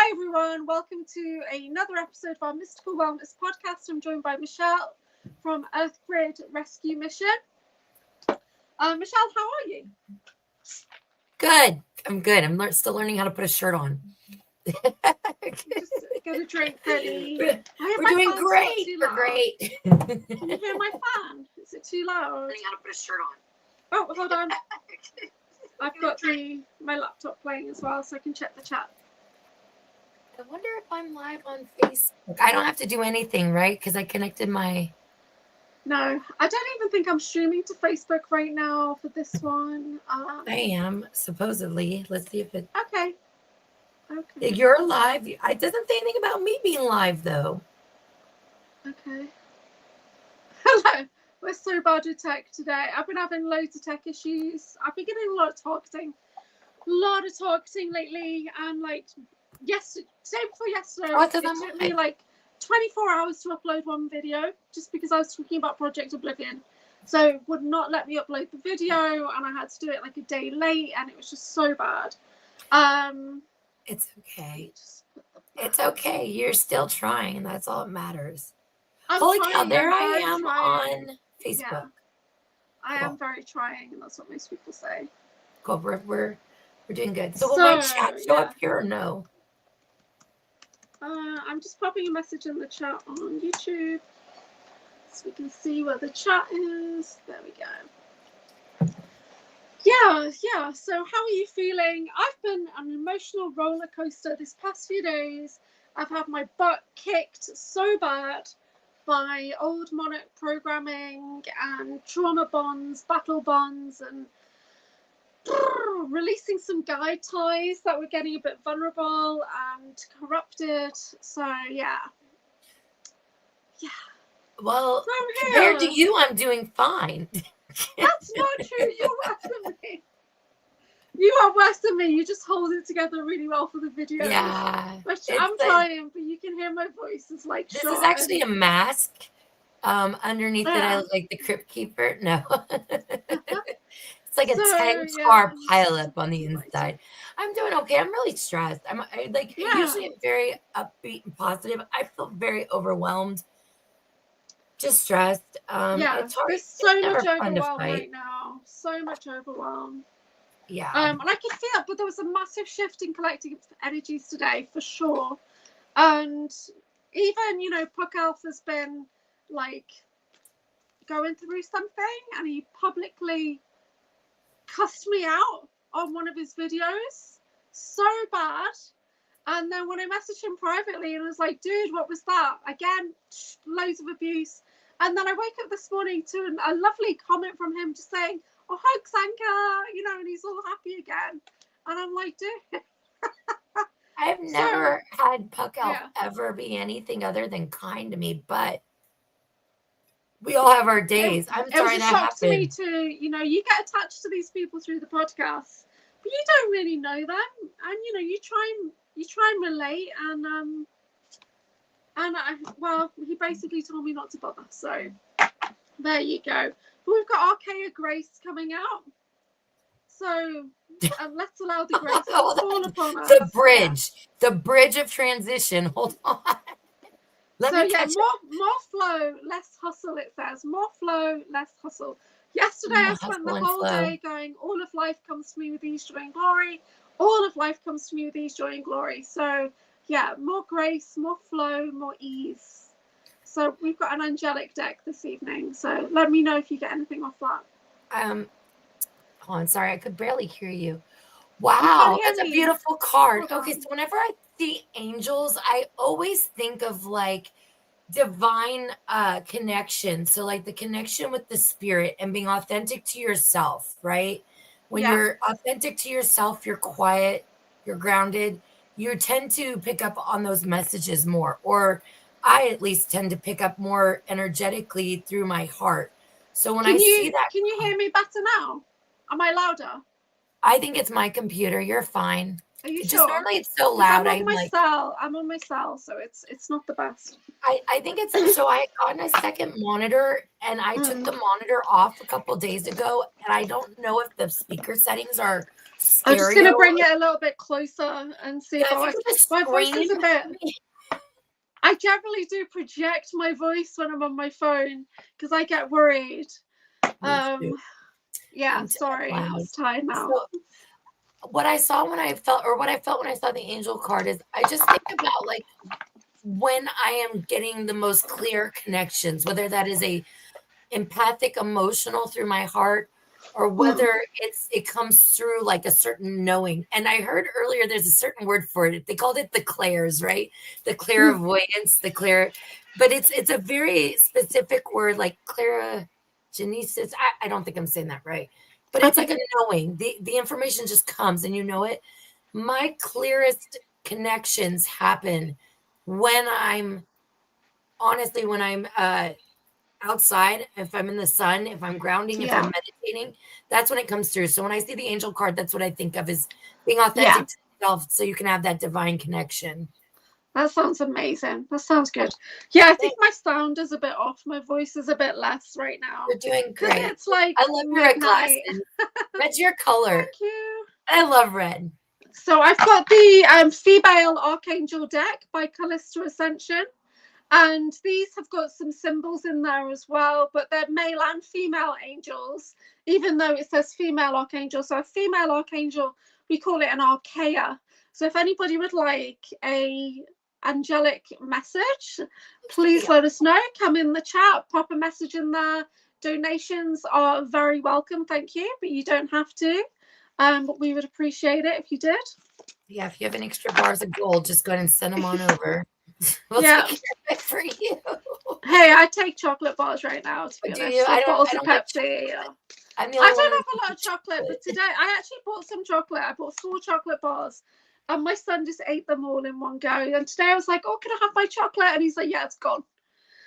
Hi everyone, welcome to another episode of our Mystical Wellness podcast. I'm joined by Michelle from Earth Grid Rescue Mission. Michelle, how are you? Good. I'm good. I'm still learning how to put a shirt on. Just get a drink ready. We're doing great. We're great. Can you hear my fan? Is it too loud? Learning how to put a shirt on. Oh, hold on. I've got my laptop playing as well, so I can check the chat. I wonder if I'm live on Facebook. I don't have to do anything, right? Because I connected my... No, I don't even think I'm streaming to Facebook right now for this one. I am, supposedly. Let's see if it... Okay. You're live. It doesn't say anything about me being live, though. Okay. Hello. We're so bad with tech today. I've been having loads of tech issues. I've been getting a lot of targeting lately, and day before yesterday, it took me like 24 hours to upload one video just because I was talking about Project Oblivion. So it would not let me upload the video, and I had to do it like a day late, and it was just so bad. It's okay. It's okay. You're still trying, and that's all that matters. Holy cow, there I am on Facebook. Yeah. I am very trying, and that's what most people say. Cool. We're doing good. So will my chat show up here or no? I'm just popping a message in the chat on YouTube so we can see where the chat is. There we go. Yeah. So how are you feeling? I've been on an emotional roller coaster this past few days. I've had my butt kicked so bad by old monarch programming and trauma bonds, battle bonds, and releasing some guide ties that were getting a bit vulnerable and corrupted. So yeah. Well, compared to you, I'm doing fine. That's not true. You're worse than me. You are worse than me. You just hold it together really well for the video. Yeah. Which I'm trying, but you can hear my voice. It's like this is actually a mask. Underneath it, I look like the Crypt Keeper. No. It's like a 10-car pileup on the inside. I'm doing okay. I'm really stressed. Usually I'm very upbeat and positive. I feel very overwhelmed. Just stressed. It's hard. There's so much overwhelm right now. So much overwhelm. Yeah. And I could feel it, but there was a massive shift in collective energies today, for sure. And even, Puck Elf has been like going through something, and he publicly cussed me out on one of his videos so bad. And then when I messaged him privately and I was like, dude, what was that? Again, loads of abuse. And then I wake up this morning to a lovely comment from him just saying, oh, hugs, Anchor, and he's all happy again. And I'm like, dude. I've never had Puck Elf ever be anything other than kind to me, but we all have our days. I'm sorry that happened. It was a shock to me too. You get attached to these people through the podcast, but you don't really know them, and you try and relate, and he basically told me not to bother. So there you go. But we've got Archaea Grace coming out, so let's allow the grace to fall upon us. The bridge of transition. Hold on. More flow, less hustle, it says. More flow, less hustle. Yesterday I spent the whole day going, all of life comes to me with ease, joy and glory. All of life comes to me with ease, joy and glory. So yeah, more grace, more flow, more ease. So we've got an angelic deck this evening. So let me know if you get anything off that. Hold on, sorry, I could barely hear you. Wow, that's a beautiful card. Okay, so whenever I see angels, I always think of like divine connection. So like the connection with the spirit and being authentic to yourself, right? When you're authentic to yourself, you're quiet, you're grounded, you tend to pick up on those messages more, or I at least tend to pick up more energetically through my heart. So when I see that, can you hear me better now? Am I louder? I think it's my computer. You're fine. Are you sure? Just normally it's so loud. I'm on my cell, so it's not the best. I think it's so I got a second monitor and I took the monitor off a couple days ago, and I don't know if the speaker settings are I'm just going stereo. to bring it a little bit closer and see if I my voice is a bit... I generally do project my voice when I'm on my phone because I get worried. Yeah, sorry, it's time now. So, what I felt when I saw the angel card is I just think about like when I am getting the most clear connections, whether that is a empathic emotional through my heart or whether it comes through like a certain knowing. And I heard earlier there's a certain word for it. They called it the clairs, right? The clairvoyance, but it's a very specific word like clairagenesis. I don't think I'm saying that right. But it's like a knowing. The information just comes and you know it. My clearest connections happen when I'm outside, if I'm in the sun, if I'm grounding, if I'm meditating, that's when it comes through. So when I see the angel card, that's what I think of as being authentic to yourself so you can have that divine connection. That sounds amazing. That sounds good. Yeah, I think my sound is a bit off. My voice is a bit less right now. You're doing great. It's like I love your red glasses. Red's your color. Thank you. I love red. So I've got the female archangel deck by Callisto Ascension. And these have got some symbols in there as well, but they're male and female angels, even though it says female archangel. So a female archangel, we call it an archaea. So if anybody would like a angelic message, please let us know. Come in the chat, pop a message in there. Donations are very welcome, thank you, but you don't have to. But we would appreciate it if you did. Yeah, if you have any extra bars of gold, just go ahead and send them on over. We'll take care of it for you. Hey, I take chocolate bars right now, to be honest. You? I bottles don't of Pepsi. I don't have a lot of chocolate, but today I actually bought some chocolate. I bought 4 chocolate bars, and my son just ate them all in one go. And today I was like, "Oh, can I have my chocolate?" And he's like, "Yeah, it's gone."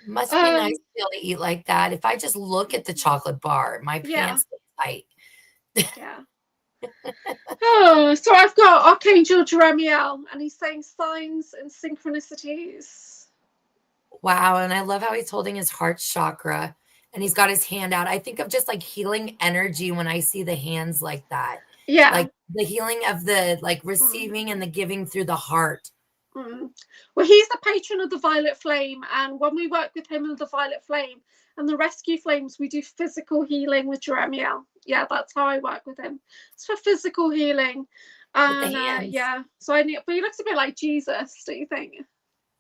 Must be nice to be able to eat like that. If I just look at the chocolate bar, my pants get tight. Yeah. So I've got Archangel Jeremiel, and he's saying signs and synchronicities. Wow, and I love how he's holding his heart chakra and he's got his hand out. I think of just like healing energy when I see the hands like that. Yeah. Like the healing of the like receiving and the giving through the heart. Well, he's the patron of the Violet Flame, and when we work with him and the Violet Flame and the Rescue Flames, we do physical healing with Jeremiel. Yeah, that's how I work with him. It's for physical healing. And so I need, but he looks a bit like Jesus, do you think?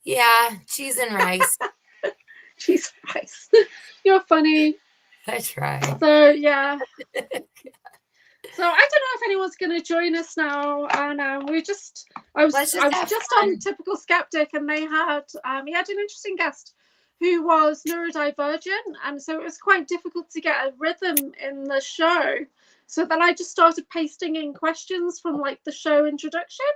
Yeah, cheese and rice. Cheese and rice. You're funny. I try. So yeah. So I don't know if anyone's going to join us now, and I was just on Typical Skeptic, and they had he had an interesting guest who was neurodivergent, and so it was quite difficult to get a rhythm in the show. So then I just started pasting in questions from like the show introduction,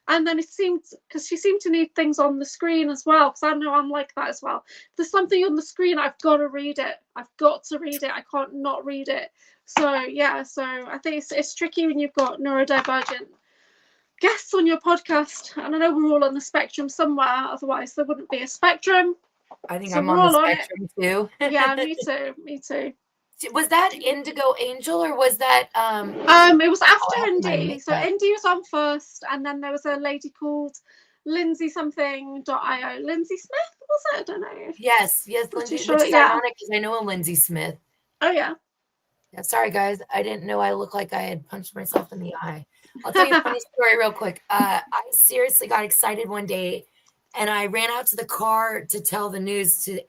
and then it seemed, because she seemed to need things on the screen as well, because I know I'm like that as well. If there's something on the screen, I've got to read it. I've got to read it. I can't not read it. So yeah, so I think it's tricky when you've got neurodivergent guests on your podcast, and I know we're all on the spectrum somewhere, otherwise there wouldn't be a spectrum. I think I'm on the spectrum too. Yeah, me too. Was that Indigo Angel or was that it was after Indy. So Indy was on first, and then there was a lady called Lindsay something.io. Lindsay Smith, was it? I don't know. Yes, Lindsay, which is ironic because I know a Lindsay Smith. Oh yeah. Yeah, sorry guys, I didn't know I looked like I had punched myself in the eye. I'll tell you a funny story real quick. I seriously got excited one day and I ran out to the car to tell the news to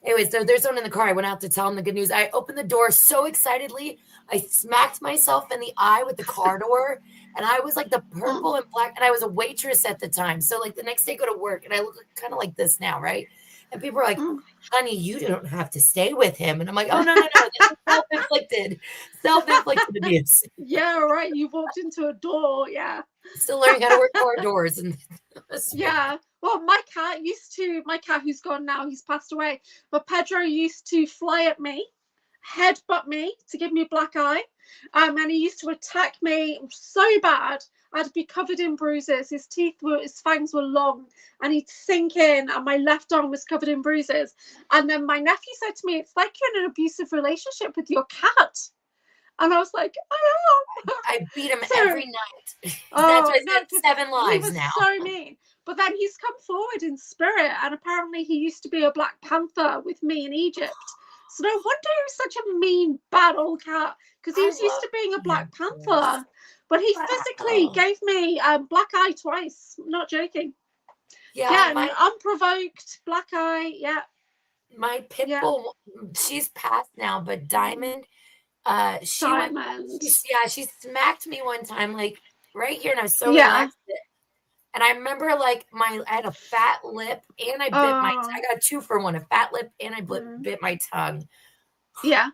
anyways, there's someone in the car. I went out to tell them the good news. I opened the door so excitedly. I smacked myself in the eye with the car door, and I was like the purple and black, and I was a waitress at the time. So like the next day I go to work and I look kind of like this now, right? And people are like, honey, you don't have to stay with him. And I'm like, oh, no. This is self-inflicted abuse. Yeah, right. You walked into a door. Yeah. Still learning how to work car doors. And yeah. Well, my cat who's gone now, he's passed away. But Pedro used to fly at me, headbutt me to give me a black eye. And he used to attack me so bad. I'd be covered in bruises. His fangs were long, and he'd sink in, and my left arm was covered in bruises. And then my nephew said to me, "It's like you're in an abusive relationship with your cat." And I was like, I beat him every night. Oh, That's why no, I said 7 lives he was now. so mean. But then he's come forward in spirit, and apparently he used to be a Black Panther with me in Egypt. So no wonder he was such a mean, bad old cat, because he was used to being a Black Panther. But he physically gave me black eye twice. I'm not joking. Yeah, an unprovoked black eye. Yeah. My pit bull, she's passed now, but Diamond, she smacked me one time, like right here, and I was so relaxed. And I remember, like, I had a fat lip, and I bit I got a 2-for-1, a fat lip, and I bit my tongue. Yeah.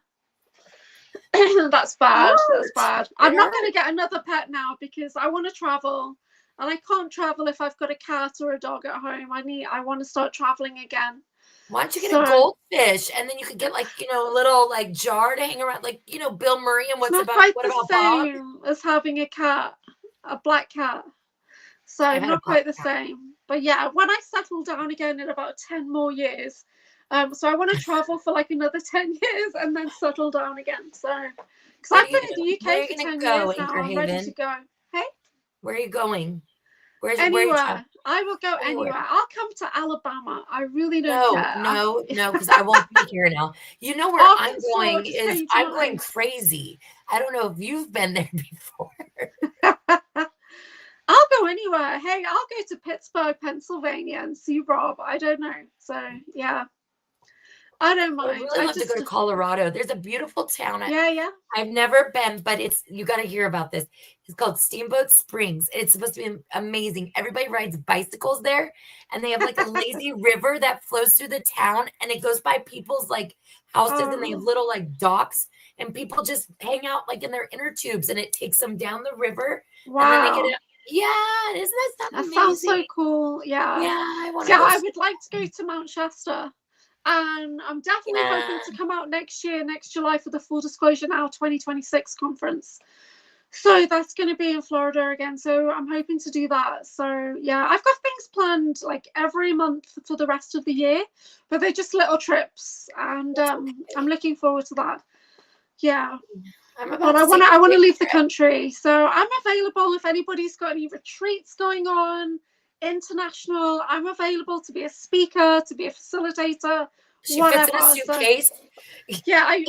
That's bad. That's bad. I'm not going to get another pet now because I want to travel, and I can't travel if I've got a cat or a dog at home. I want to start traveling again. Why don't you get a goldfish, and then you could get, like, you know, a little, like, jar to hang around, like, you know, Bill Murray and what about the same as having a cat, a black cat. So not quite the same. But yeah, when I settle down again in about 10 more years, so I want to travel for like another 10 years and then settle down again. So, because I've been in the UK for 10 years now, I'm ready to go. Hey? Where are you going? Anywhere. I will go anywhere. I'll come to Alabama. I really don't care. No, because I won't be here now. You know where I'm going is I'm going crazy. I don't know if you've been there before. I'll go anywhere. Hey, I'll go to Pittsburgh, Pennsylvania and see Rob. I don't know. So, yeah. I don't mind. I really love to go to Colorado. There's a beautiful town. Yeah. I've never been, but you got to hear about this. It's called Steamboat Springs. It's supposed to be amazing. Everybody rides bicycles there, and they have like a lazy river that flows through the town, and it goes by people's like houses, and they have little like docks, and people just hang out like in their inner tubes, and it takes them down the river. Wow. And then they get yeah, isn't that amazing? That sounds so cool. Yeah. Yeah, I would like to go to Mount Shasta. And I'm definitely hoping to come out next July, for the Full Disclosure Now 2026 conference. So that's going to be in Florida again. So I'm hoping to do that. So yeah, I've got things planned like every month for the rest of the year, but they're just little trips, and I'm looking forward to that. Yeah. But I want to leave the country. So I'm available if anybody's got any retreats going on. International, I'm available to be a speaker, to be a facilitator, whatever. Fits in a suitcase. So, yeah, I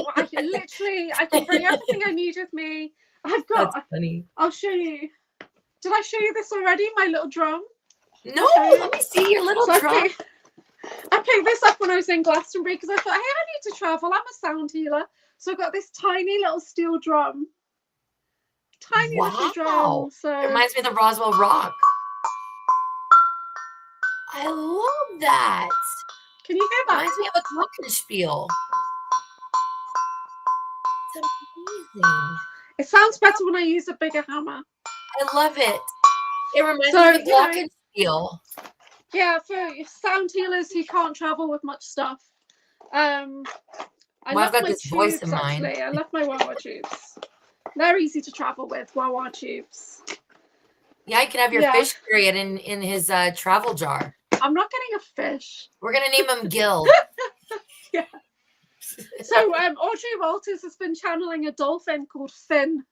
can bring everything I need with me. I've got. That's funny. I'll show you. Did I show you this already? My little drum. No, let me see your little drum. I picked this up when I was in Glastonbury because I thought, hey, I need to travel. I'm a sound healer, so I've got this tiny little steel drum. Tiny little drum. So it reminds me of the Roswell Rock. I love that. Can you hear that? Reminds me of a glockenspiel. It's amazing. It sounds better when I use a bigger hammer. I love it. It reminds me of a glockenspiel. Yeah, for sound healers who can't travel with much stuff. I've got this voice in mind. I love my wah-wah tubes. They're easy to travel with, wah-wah tubes. Yeah, you can have your fish period in his travel jar. I'm not getting a fish. We're gonna name him Gil. Yeah. So Audrey Walters has been channeling a dolphin called Finn.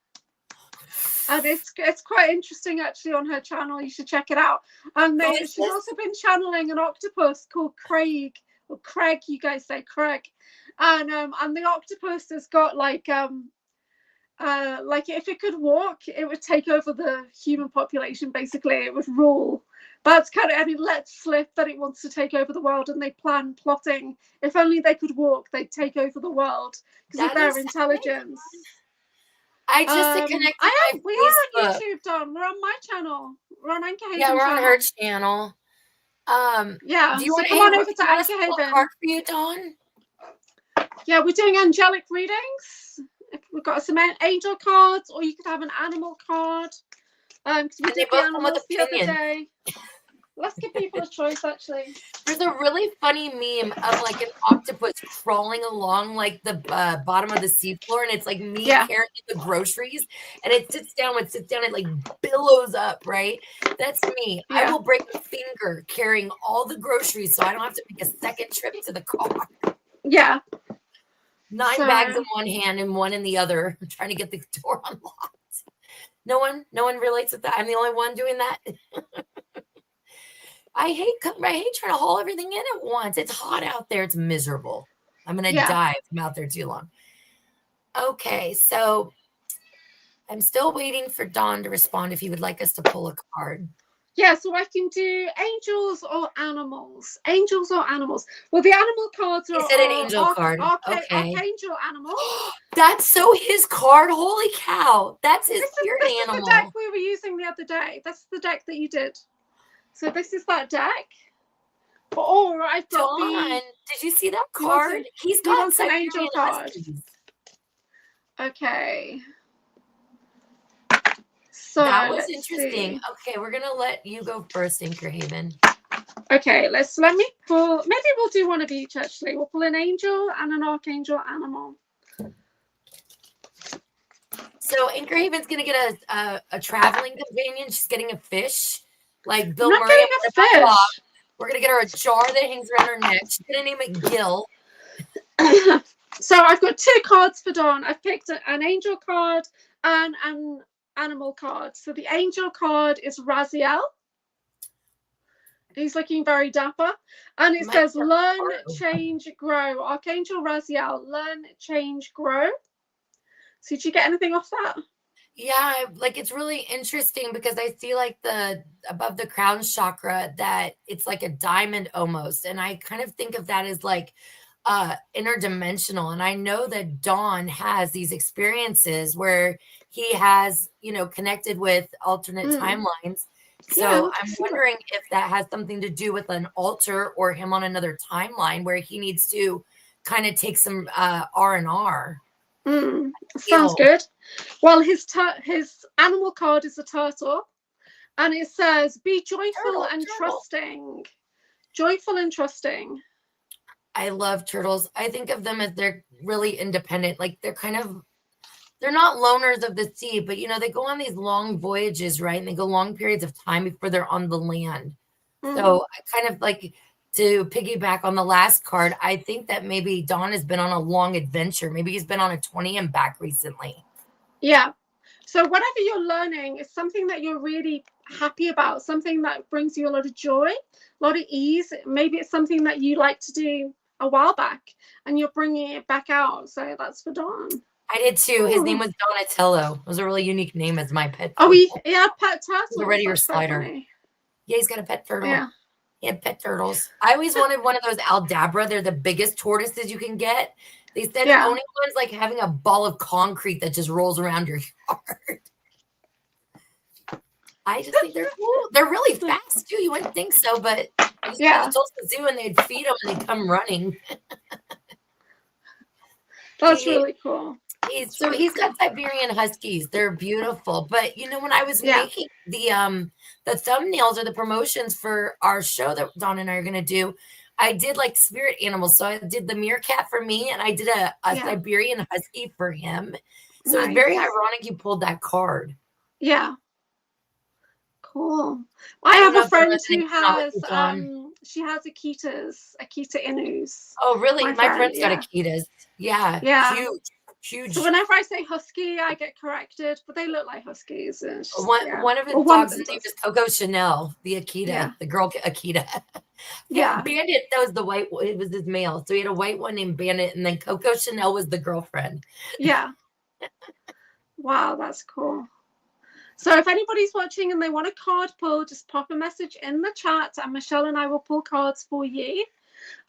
And it's quite interesting actually on her channel. You should check it out. And she's also been channeling an octopus called Craig, or Craig, you guys say Craig. And the octopus has got like if it could walk, it would take over the human population. Basically, it would rule. But it's kind of, and it lets slip that it wants to take over the world, and they plotting. If only they could walk, they'd take over the world because of their intelligence. I just connected. We are on YouTube, Dawn. We're on my channel. We're on Anchorhaven. Yeah, we're on her channel. Yeah. Do you want come on over to Anchorhaven? Card for you, Dawn? Yeah, we're doing angelic readings. We've got some angel cards, or you could have an animal card. Because we did the animals the other day. Let's give people a choice, actually. There's a really funny meme of like an octopus crawling along like the bottom of the seafloor, and it's like me carrying the groceries, and it sits down, it like billows up, right? That's me. Yeah. I will break a finger carrying all the groceries so I don't have to make a second trip to the car. Yeah. 9 bags in one hand and one in the other, trying to get the door unlocked. No one relates with that. I'm the only one doing that. I hate trying to haul everything in at once. It's hot out there. It's miserable. I'm going to die if I'm out there too long. Okay, so I'm still waiting for Don to respond if he would like us to pull a card. Yeah, so I can do angels or animals. Angels or animals. Well, the animal cards are. He said an angel card. Okay. Archangel animal. That's so his card. Holy cow. That's his spirit animal. This is the deck we were using the other day. That's the deck that you did. So this is that deck. Or I've got Don, did you see that card? He's got an angel card. Okay. So that was interesting. See. Okay, we're gonna let you go first, Anchorhaven. Okay, let me pull. Maybe we'll do one of each. Actually, we'll pull an angel and an archangel animal. So Anchorhaven's gonna get a traveling companion. She's getting a fish, like Bill Murray. Getting a fish. We're gonna get her a jar that hangs around her neck. She's gonna name it Gil. So I've got 2 cards for Dawn. I've picked an angel card and an animal card. So the angel card is Raziel. He's looking very dapper. And it says learn, change, grow. Archangel Raziel, learn, change, grow. So did you get anything off that? Yeah, like it's really interesting because I see like above the crown chakra that it's like a diamond almost. And I kind of think of that as like interdimensional. And I know that Dawn has these experiences where he has, connected with alternate timelines. So I'm wondering if that has something to do with an altar or him on another timeline where he needs to kind of take some R&R. Sounds good. Well, his animal card is a turtle, and it says, "Be joyful and trusting." Joyful and trusting. I love turtles. I think of them as they're really independent. Like they're not loners of the sea, but they go on these long voyages, right? And they go long periods of time before they're on the land. So I kind of like to piggyback on the last card. I think that maybe Don has been on a long adventure. Maybe he's been on a 20 and back recently. Yeah. So whatever you're learning is something that you're really happy about, something that brings you a lot of joy, a lot of ease. Maybe it's something that you like to do a while back and you're bringing it back out. So that's for Don. I did too. His name was Donatello. It was a really unique name as my pet. Oh, yeah, pet turtle. The Ready or Slider. Yeah, he's got a pet turtle. Yeah. He had pet turtles. I always wanted one of those Aldabra. They're the biggest tortoises you can get. They said owning one's like having a ball of concrete that just rolls around your yard. I just think they're cool. They're really fast too. You wouldn't think so, but I just go to the zoo and they'd feed them and they'd come running. That's really cool. He's got Siberian Huskies. They're beautiful. But when I was making the thumbnails or the promotions for our show that Dawn and I are gonna do, I did like spirit animals. So I did the meerkat for me and I did a Siberian Husky for him. So it's very ironic you pulled that card. Yeah. Cool. I have a friend who has she has Akita Inus. Oh really? My friend's got Akitas. Yeah. Huge. So whenever I say husky, I get corrected, but they look like huskies. One of his dogs' name is Coco Chanel, the Akita, the girl Akita. Bandit, that was the white one. It was his male. So he had a white one named Bandit, and then Coco Chanel was the girlfriend. Yeah. Wow, that's cool. So if anybody's watching and they want a card pull, just pop a message in the chat, and Michelle and I will pull cards for you.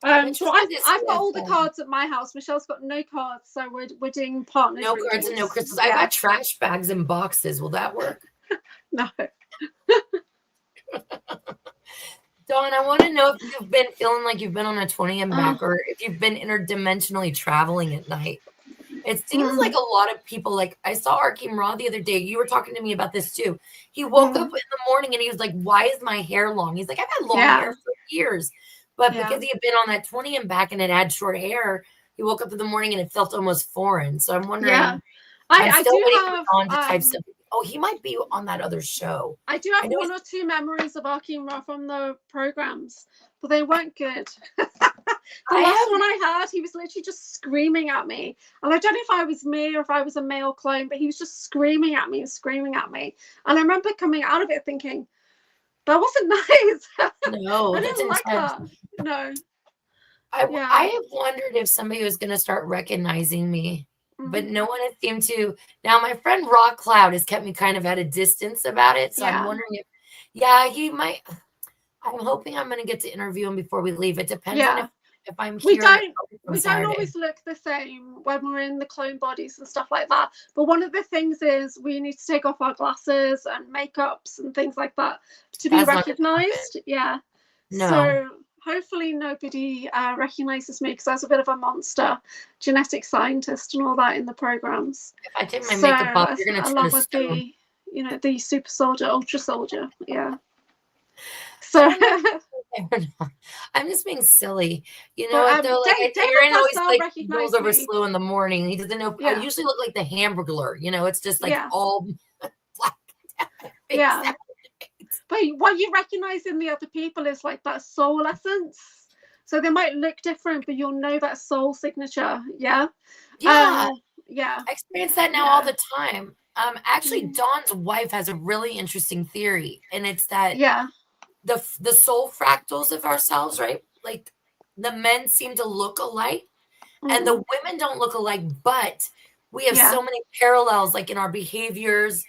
So I've got all the cards at my house. Michelle's got no cards, so we're doing partners. No cards and no crystals. I got trash bags and boxes. Will that work? No. Dawn, I want to know if you've been feeling like you've been on a 20 and back, or if you've been interdimensionally traveling at night. It seems like a lot of people, like I saw Arkeem Ra the other day. You were talking to me about this too. He woke up in the morning and he was like, "Why is my hair long?" He's like, "I've had long hair for years." But because he had been on that 20 and back and it had short hair, he woke up in the morning and it felt almost foreign. So I'm wondering. Yeah. I do have on to type stuff. Oh, he might be on that other show. I do have one or two memories of Arkeem Ra from the programs, but they weren't good. The last one I had, he was literally just screaming at me. And I don't know if I was me or if I was a male clone, but he was just screaming at me and screaming at me. And I remember coming out of it thinking, that wasn't nice. No, I that's didn't like intense. that. No. I have wondered if somebody was going to start recognizing me, but no one has seemed to. Now, my friend Rock Cloud has kept me kind of at a distance about it, so I'm wondering if, he might. I'm hoping I'm going to get to interview him before we leave. It depends on if I'm here. We don't always look the same when we're in the clone bodies and stuff like that. But one of the things is we need to take off our glasses and makeups and things like that to be recognized. Yeah. No. So hopefully nobody recognizes me because I was a bit of a monster, genetic scientist and all that in the programs. If I take my makeup off, you're going to along with the, the super soldier, ultra soldier. Yeah. So I'm just being silly. You know what, though? Like, Aaron always like goes over slow in the morning. He doesn't know. I usually look like the Hamburglar. You know, it's just like all black. Yeah. But what you recognize in the other people is like that soul essence. So they might look different, but you'll know that soul signature. Yeah. Yeah. Yeah. I experience that now all the time. Actually, Dawn's wife has a really interesting theory, and it's that the soul fractals of ourselves, right? Like the men seem to look alike, and the women don't look alike, but we have so many parallels, like in our behaviors,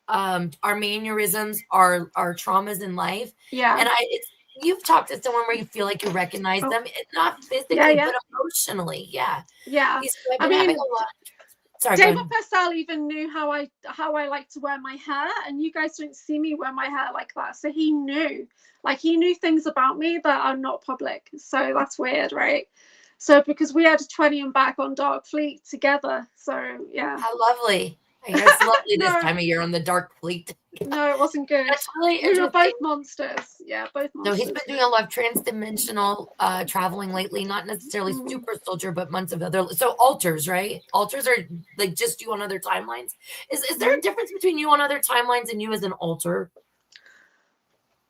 our mannerisms, our traumas in life. Yeah. And you've talked to someone where you feel like you recognize them, not physically, but emotionally. Yeah. Yeah. I've been having a lot. Sorry, David Purcell even knew how I like to wear my hair, and you guys don't see me wear my hair like that. So he knew things about me that are not public. So that's weird, right? So because we had a 20 and back on Dark Fleet together. So yeah. How lovely. It's lovely this time of year on the Dark Fleet. No, it wasn't good. That's really we were both monsters. Yeah, both monsters. No, he's been doing a lot of trans-dimensional traveling lately, not necessarily super soldier, but months of other. So alters, right? Alters are like just you on other timelines. Is there a difference between you on other timelines and you as an alter?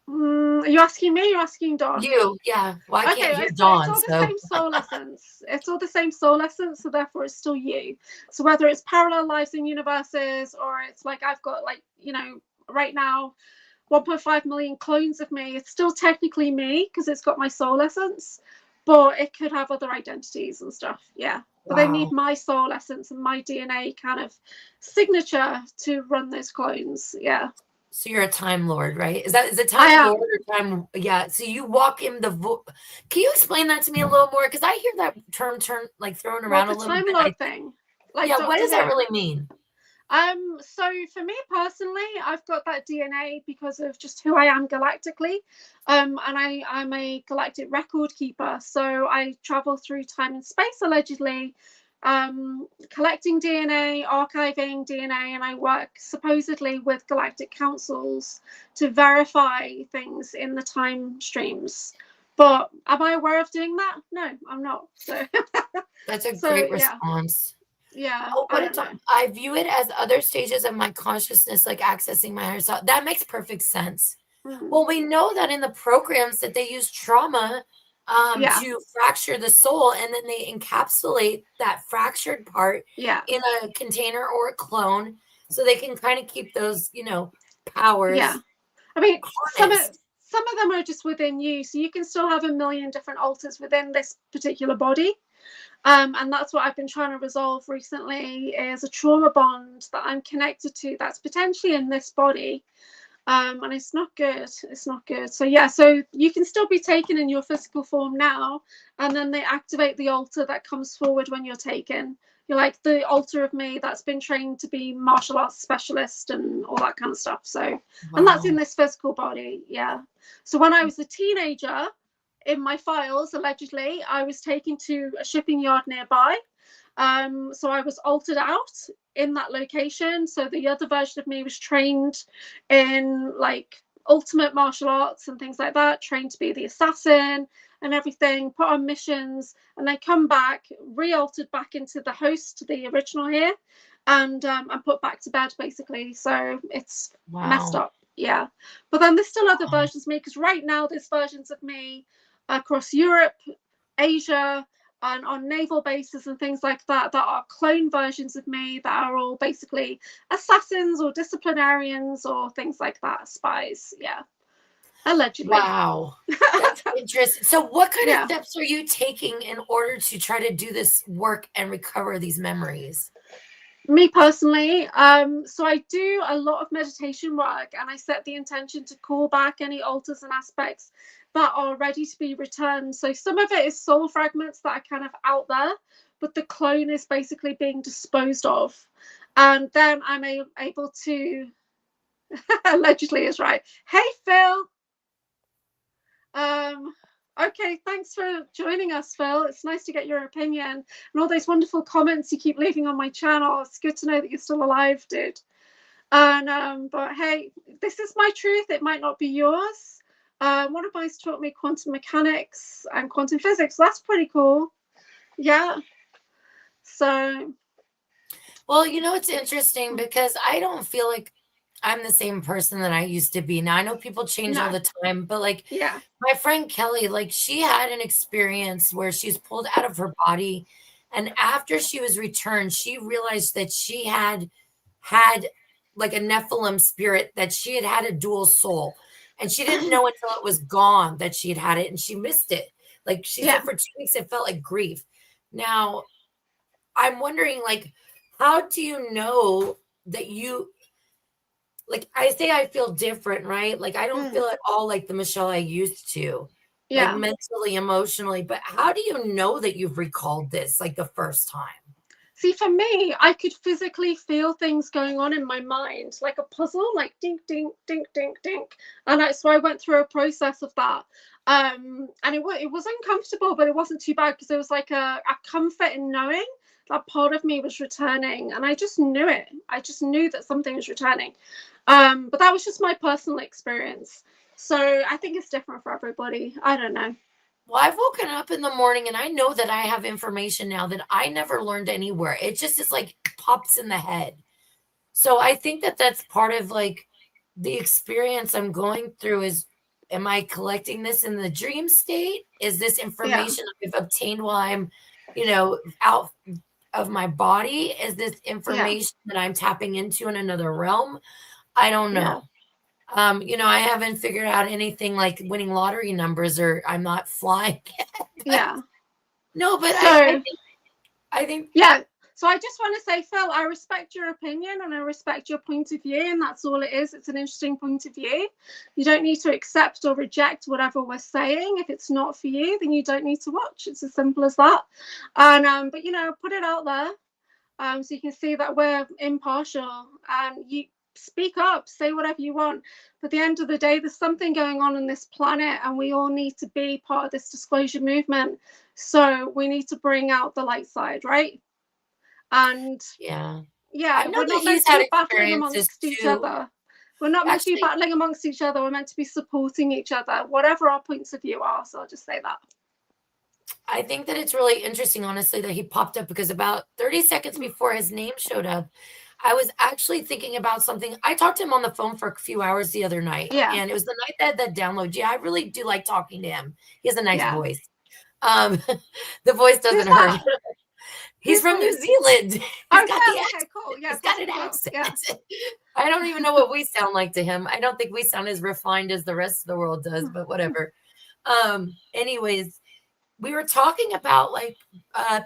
Are you asking me? You're asking Dawn? You, yeah. Well, I can't hear Dawn. It's all the same soul essence. It's all the same soul essence, so therefore it's still you. So whether it's parallel lives in universes, or it's like I've got right now 1.5 million clones of me, it's still technically me because it's got my soul essence, but it could have other identities and stuff. Yeah. But they need my soul essence and my DNA kind of signature to run those clones. Yeah. So you're a time lord, right? Is it time lord or time? Yeah. So you walk in the. Can you explain that to me a little more? Because I hear that term thrown around a little bit. The time lord thing. What does that really mean? So for me personally, I've got that DNA because of just who I am galactically. And I'm a galactic record keeper. So I travel through time and space allegedly, collecting DNA, archiving DNA, and I work supposedly with galactic councils to verify things in the time streams. But am I aware of doing that? No, I'm not. So that's a great response. Yeah. I view it as other stages of my consciousness, like accessing my higher self. That makes perfect sense. Well, we know that in the programs that they use trauma to fracture the soul, and then they encapsulate that fractured part in a container or a clone, so they can kind of keep those, powers. Yeah. I mean, some of them are just within you, so you can still have a million different alters within this particular body. And that's what I've been trying to resolve recently, is a trauma bond that I'm connected to that's potentially in this body. And it's not good. It's not good. So yeah, so you can still be taken in your physical form now, and then they activate the altar that comes forward when you're taken. You're like the altar of me that's been trained to be martial arts specialist and all that kind of stuff. So, and that's in this physical body. Yeah. So when I was a teenager, in my files, allegedly, I was taken to a shipping yard nearby. So I was altered out in that location. So the other version of me was trained in like ultimate martial arts and things like that, trained to be the assassin and everything, put on missions, and they come back, re-altered back into the host, the original here, and put back to bed basically. So it's messed up. Yeah. But then there's still other versions of me, because right now there's versions of me across Europe, Asia and on naval bases and things like that are clone versions of me that are all basically assassins or disciplinarians or things like that, spies. Yeah, allegedly. Wow, that's interesting. So what kind of Yeah. steps are you taking in order to try to do this work and recover these memories? Me personally, so I do a lot of meditation work, and I set the intention to call back any alters and aspects that are ready to be returned. So some of it is soul fragments that are kind of out there, but the clone is basically being disposed of. And then I'm able to, allegedly is right. Hey, Phil. Okay, thanks for joining us, Phil. It's nice to get your opinion and all those wonderful comments you keep leaving on my channel. It's good to know that you're still alive, dude. And but hey, this is my truth. It might not be yours. One of mine's taught me quantum mechanics and quantum physics. So that's pretty cool. Yeah. So. Well, you know, it's interesting because I don't feel like I'm the same person that I used to be. Now, I know people change all the time, but like yeah, my friend Kelly, like she had an experience where she's pulled out of her body. And after she was returned, she realized that she had like a Nephilim spirit, that she had had a dual soul. And she didn't know until it was gone that she had had it, and she missed it. Like she said, for 2 weeks, it felt like grief. Now, I'm wondering, like, how do you know that you, like, I say I feel different, right? Like, I don't feel at all like the Michelle I used to, like mentally, emotionally. But how do you know that you've recalled this like the first time? See, for me, I could physically feel things going on in my mind, like a puzzle, like dink, dink, dink, dink, dink. And so I went through a process of that. And it was uncomfortable, but it wasn't too bad because there was like a comfort in knowing that part of me was returning. And I just knew it. I just knew that something was returning. But that was just my personal experience. So I think it's different for everybody. I don't know. Well, I've woken up in the morning and I know that I have information now that I never learned anywhere. It just is like pops in the head. So I think that that's part of like the experience I'm going through is, am I collecting this in the dream state? Is this information I've obtained while I'm, out of my body? Is this information that I'm tapping into in another realm? I don't know. I haven't figured out anything like winning lottery numbers, or I'm not flying yet. No, but so, I think. Yeah. So I just want to say, Phil, I respect your opinion and I respect your point of view, and that's all it is. It's an interesting point of view. You don't need to accept or reject whatever we're saying. If it's not for you, then you don't need to watch. It's as simple as that. And but put it out there, so you can see that we're impartial, and you speak up, say whatever you want. But at the end of the day, there's something going on this planet, and we all need to be part of this disclosure movement. So we need to bring out the light side, right? And we're not meant to be battling amongst each other. We're not meant to be battling amongst each other. We're meant to be supporting each other, whatever our points of view are. So I'll just say that. I think that it's really interesting, honestly, that he popped up, because about 30 seconds before his name showed up, I was actually thinking about something. I talked to him on the phone for a few hours the other night, and it was the night that that download. Yeah, I really do like talking to him. He has a nice voice. The voice doesn't hurt. He's from New Zealand. He's got the accent. Cool. Yeah, he's got an accent. Yeah. I don't even know what we sound like to him. I don't think we sound as refined as the rest of the world does, but whatever. Anyways, we were talking about like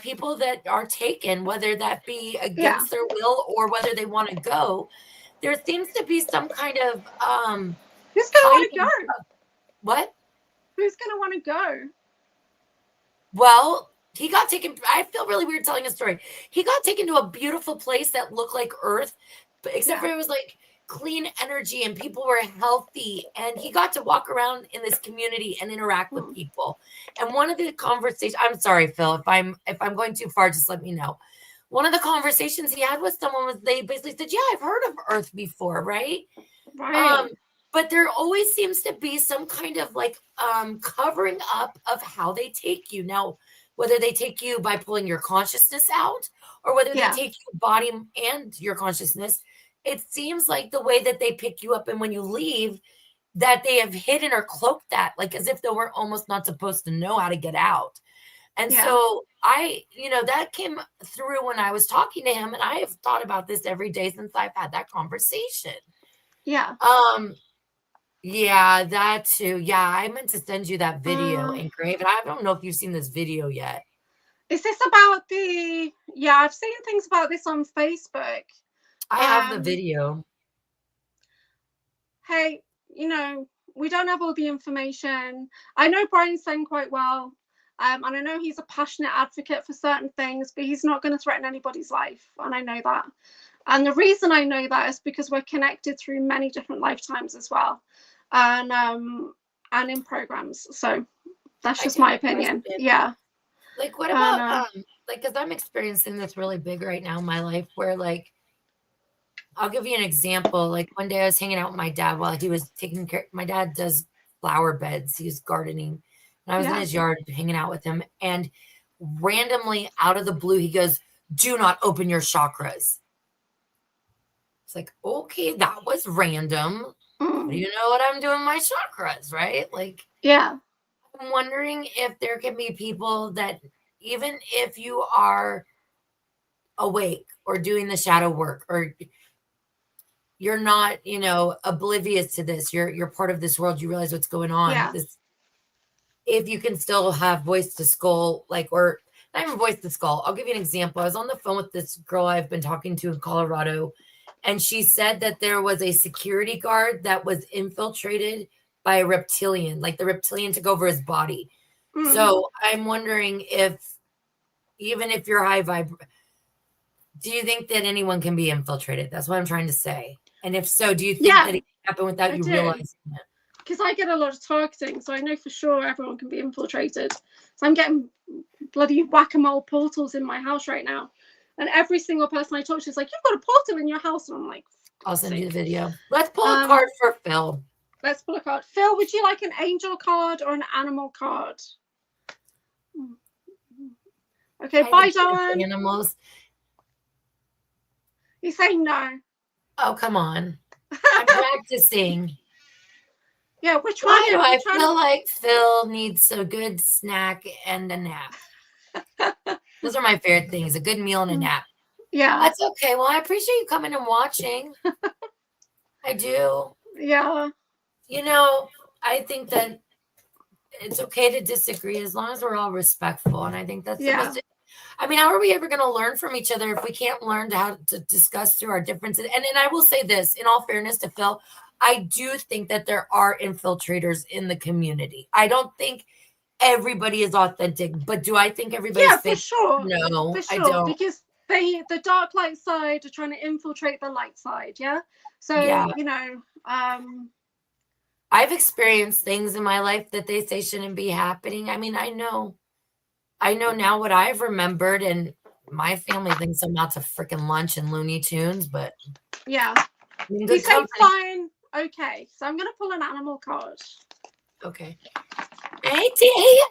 people that are taken, whether that be against their will or whether they want to go. There seems to be some kind of who's gonna want to go? What? Who's gonna want to go? Well, he got taken. I feel really weird telling a story. He got taken to a beautiful place that looked like Earth, but except for it was like clean energy and people were healthy, and he got to walk around in this community and interact with people. And one of the conversations, I'm sorry, Phil, if I'm going too far, just let me know. One of the conversations he had with someone was, they basically said, yeah, I've heard of Earth before, right? But there always seems to be some kind of like covering up of how they take you. Now, whether they take you by pulling your consciousness out or whether they take your body and your consciousness, it seems like the way that they pick you up and when you leave, that they have hidden or cloaked that, like as if they were almost not supposed to know how to get out. And so that came through when I was talking to him, and I have thought about this every day since I've had that conversation. Yeah. Yeah, that too. Yeah, I meant to send you that video, Anchorhaven. I don't know if you've seen this video yet. Is this about yeah, I've seen things about this on Facebook. I have the video. Hey, we don't have all the information. I know Brian Sen quite well. And I know he's a passionate advocate for certain things, but he's not going to threaten anybody's life. And I know that. And the reason I know that is because we're connected through many different lifetimes as well. And in programs. So that's just my opinion. Yeah. Like, what about, because I'm experiencing this really big right now in my life where, like, I'll give you an example. Like, one day I was hanging out with my dad while he was taking care. My dad does flower beds. He's gardening. And I was in his yard hanging out with him. And randomly, out of the blue, he goes, "Do not open your chakras." It's like, okay, that was random. You know what I'm doing with my chakras, right? Like, yeah. I'm wondering if there can be people that, even if you are awake or doing the shadow work, or you're not, oblivious to this, you're part of this world, you realize what's going on. Yeah. If you can still have voice to skull, or not even voice to skull. I'll give you an example. I was on the phone with this girl I've been talking to in Colorado, and she said that there was a security guard that was infiltrated by a reptilian, like the reptilian took over his body. So I'm wondering if, even if you're high vibe, do you think that anyone can be infiltrated? That's what I'm trying to say. And if so, do you think that it can happen without you realizing it? Because I get a lot of targeting, so I know for sure everyone can be infiltrated. So I'm getting bloody whack-a-mole portals in my house right now. And every single person I talk to is like, "You've got a portal in your house." And I'm like, I'll send you the video. Let's pull a card for Phil. Let's pull a card. Phil, would you like an angel card or an animal card? Okay, bye, Dawn. Animals. He's saying no. Oh, come on. I'm practicing. Yeah, which one? Why do I feel like Phil needs a good snack and a nap? Those are my favorite things, a good meal and a nap. Yeah. That's okay. Well, I appreciate you coming and watching. I do. Yeah. I think that it's okay to disagree as long as we're all respectful. And I think that's the most. I mean, how are we ever going to learn from each other if we can't learn how to discuss through our differences? And I will say this, in all fairness to Phil, I do think that there are infiltrators in the community. I don't think everybody is authentic, but do I think everybody's fake? For sure. No, for sure. I don't. Because the dark light side are trying to infiltrate the light side. Yeah. So, I've experienced things in my life that they say shouldn't be happening. I mean, I know now what I've remembered, and my family thinks I'm out to freaking lunch and Looney Tunes, but yeah. He's saying fine. Okay, so I'm gonna pull an animal card. Okay. Hey,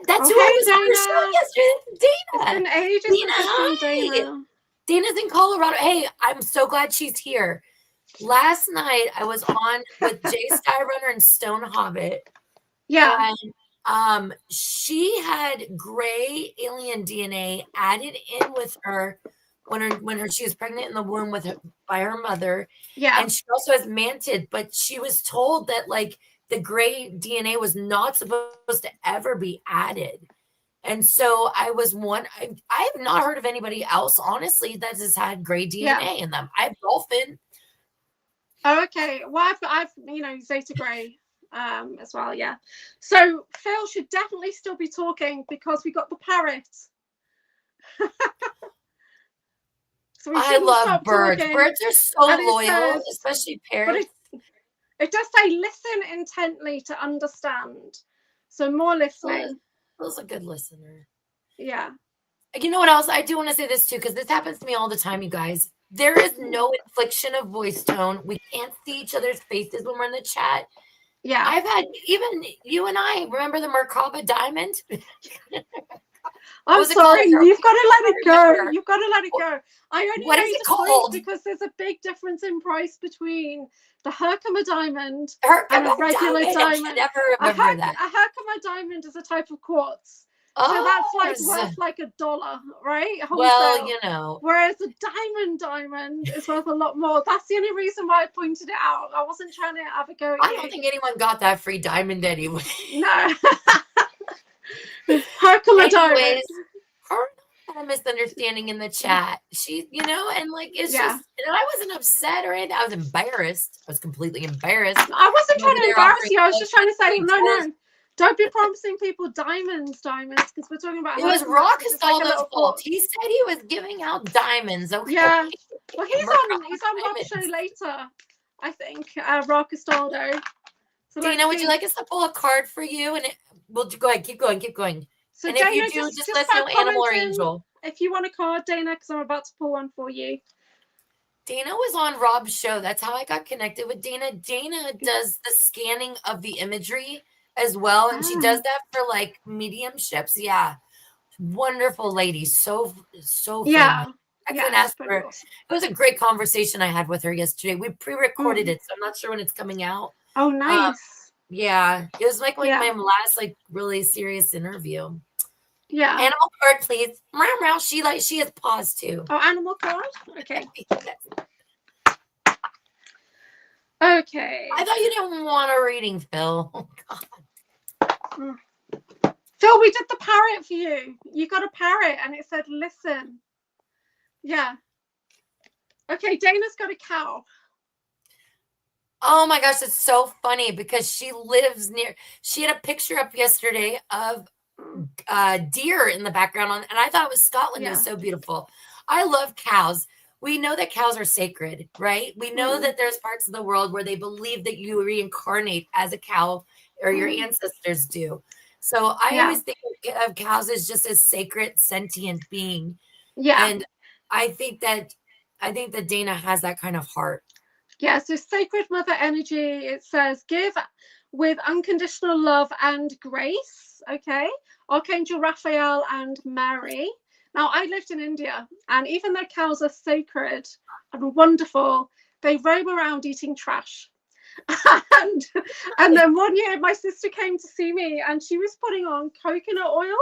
that's who I was on the show yesterday. Dana. It's been ages since it's been Dana. Dana's in Colorado. Hey, I'm so glad she's here. Last night I was on with Jay Skyrunner and Stone Hobbit. Yeah. And she had gray alien DNA added in with her when she was pregnant in the womb by her mother. Yeah. And she also has mantid, but she was told that like the gray DNA was not supposed to ever be added. And so I have not heard of anybody else, honestly, that has had gray DNA in them. I have dolphin. Oh, okay. Well, I've Zeta Gray as well. Yeah. So Phil should definitely still be talking because we got the parrot. So I love birds. Talking. Birds are so loyal, especially parrots. It does say listen intently to understand. So more listening. Phil's a good listener. Yeah. You know what else? I do want to say this too, because this happens to me all the time, you guys. There is no inflection of voice tone. We can't see each other's faces when we're in the chat. Yeah. I've had, even you and I, remember the Merkaba diamond? I'm sorry, you've got to let it go. You've got to let it go. I only what is it called? Because there's a big difference in price between the Herkimer diamond and a regular diamond. I never remember that. A Herkimer diamond is a type of quartz. So that's like Oh, worth like $1, right? well, Wholesale. Whereas a diamond is worth a lot more. That's the only reason why I pointed it out. I wasn't trying to have a go at I you. don't think anyone got that free diamond anyway. No. Hercule diamond. Anyways, her had a misunderstanding in the chat. She, and like it's just, and I wasn't upset or anything. I was embarrassed. I was completely embarrassed. I wasn't trying to embarrass you. I was just trying to say, no. Don't be promising people diamonds, because we're talking about. It was Rockastaldo's fault. He said he was giving out diamonds. Okay. Yeah. Well, he's on Rob's show later, I think. Rockastaldo. So Dana, would you like us to pull a card for you? And we'll go ahead, keep going. So and Dana, if you do, just let us know animal or angel. If you want a card, Dana, because I'm about to pull one for you. Dana was on Rob's show. That's how I got connected with Dana. Dana does the scanning of the imagery as well, and she does that for like mediumships. Yeah, wonderful lady. So friendly. I couldn't ask for her. Awesome. It was a great conversation I had with her yesterday. We pre-recorded it, so I'm not sure when it's coming out. Oh, nice. Yeah, it was like my last like really serious interview. Yeah. Animal card, please. Meow. She has paws too. Oh, animal card? Okay. Okay. I thought you didn't want a reading, Phil. Oh, God. Phil, we did the parrot for you. You got a parrot and it said, listen. Yeah. Okay, Dana's got a cow. Oh my gosh, it's so funny because she lives near. She had a picture up yesterday of deer in the background and I thought it was Scotland. It was so beautiful. I love cows. We know that cows are sacred, right? We know that there's parts of the world where they believe that you reincarnate as a cow or your ancestors do. So I always think of cows as just a sacred sentient being. Yeah. And I think that Dana has that kind of heart. Yeah, so sacred mother energy, it says give with unconditional love and grace. Okay. Archangel Raphael and Mary. Now, I lived in India, and even though cows are sacred and wonderful, they roam around eating trash. and then one year, my sister came to see me, and she was putting on coconut oil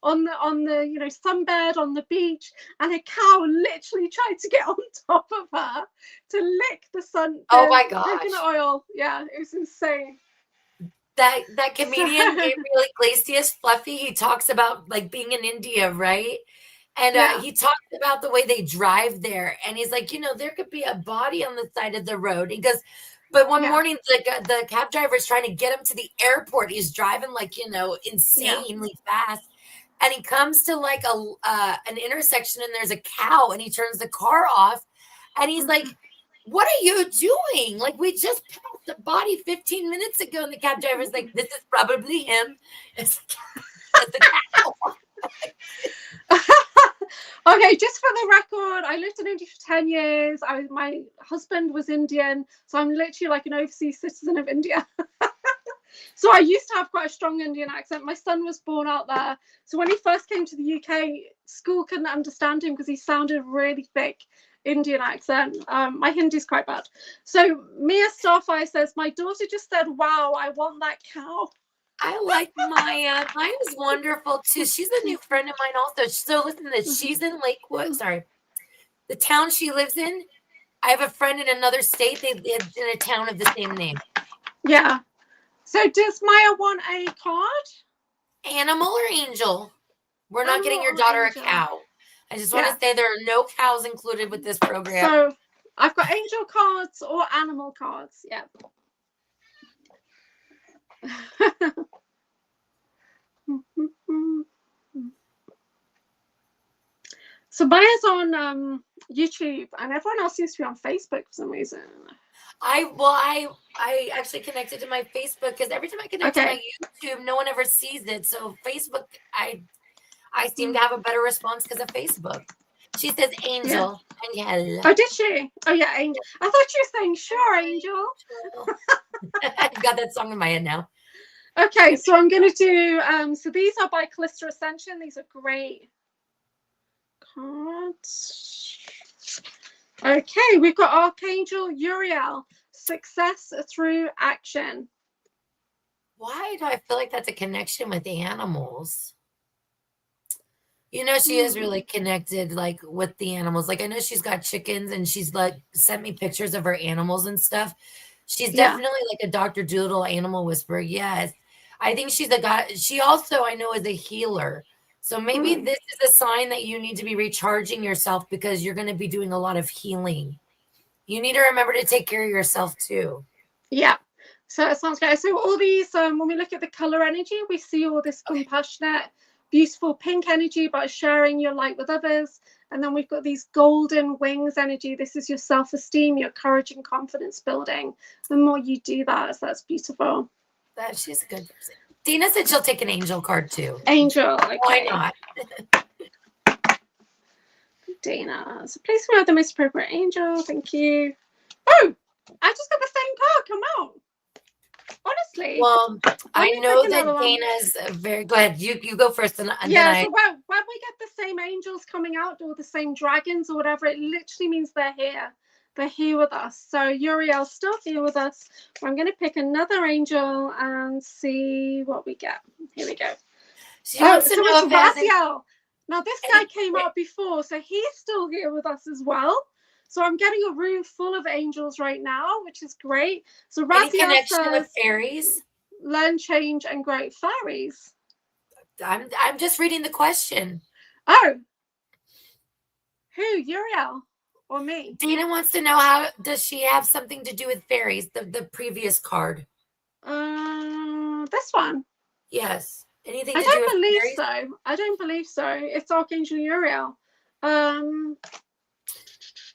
on the sunbed on the beach, and a cow literally tried to get on top of her to lick the oh my gosh, coconut oil. Yeah, it was insane. That comedian Gabriel Iglesias, Fluffy, he talks about like being in India, right? And he talks about the way they drive there. And he's like, there could be a body on the side of the road. He goes, but one morning the cab driver is trying to get him to the airport. He's driving like, insanely fast. And he comes to like an intersection and there's a cow and he turns the car off. And he's like, what are you doing? Like, we just passed the body 15 minutes ago. And the cab driver's like, this is probably him. It's the cow. Okay, just for the record, I lived in India for 10 years. My husband was Indian, so I'm literally like an overseas citizen of India. So I used to have quite a strong Indian accent. My son was born out there. So when he first came to the UK, school couldn't understand him because he sounded really thick Indian accent. My Hindi is quite bad. So Mia Starfire says, my daughter just said, wow, I want that cow. I like Maya. Maya's wonderful too. She's a new friend of mine also. So listen to this. She's in Lakewood. Sorry. The town she lives in, I have a friend in another state. They live in a town of the same name. Yeah. So does Maya want a card? Animal or angel? We're not getting your daughter a cow. I just want to say there are no cows included with this program. So I've got angel cards or animal cards. Yeah. So Maya's on YouTube and everyone else seems to be on Facebook for some reason. I actually connected to my Facebook because every time I connect to my YouTube, no one ever sees it. So Facebook, I seem to have a better response because of Facebook. She says angel. Angel. Oh, did she? Oh, yeah, angel. I thought you were saying sure, angel. I've got that song in my head now. Okay, so I'm going to do, so these are by Callisto Ascension. These are great cards. Okay, we've got Archangel Uriel, success through action. Why do I feel like that's a connection with animals? You know, she is really connected, like, with the animals. Like, I know she's got chickens, and she's, like, sent me pictures of her animals and stuff. She's Yeah. definitely like a Dr. Doodle animal whisperer, yes. I think she's a guy she also, I know, is a healer. So maybe this is a sign that you need to be recharging yourself because you're gonna be doing a lot of healing. You need to remember to take care of yourself too. Yeah. So it sounds great. So all these, when we look at the color energy, we see all this compassionate, beautiful pink energy about sharing your light with others. And then we've got these golden wings energy. This is your self-esteem, your courage and confidence building. The more you do that, so that's beautiful. That she's a good person. Dina said she'll take an angel card too. Angel, okay. Why not? Dana. So please we have the most appropriate angel. Thank you. Oh, I just got the same card come out. Honestly. Well, I know that Dana's very go ahead. You go first, and yeah. Then so when we get the same angels coming out or the same dragons or whatever, it literally means they're here. They're here with us. So Uriel's still here with us. I'm going to pick another angel and see what we get. Here we go. So it's Raziel. Now this guy came out before, so he's still here with us as well. So I'm getting a room full of angels right now, which is great. So Raziel connection says, with fairies? Learn, change, and grow. Fairies. I'm just reading the question. Oh. Who? Uriel or me? Dina wants to know, how does she have something to do with fairies? The previous card. This one. Yes. Anything I don't believe so. I don't believe so. It's Archangel Uriel.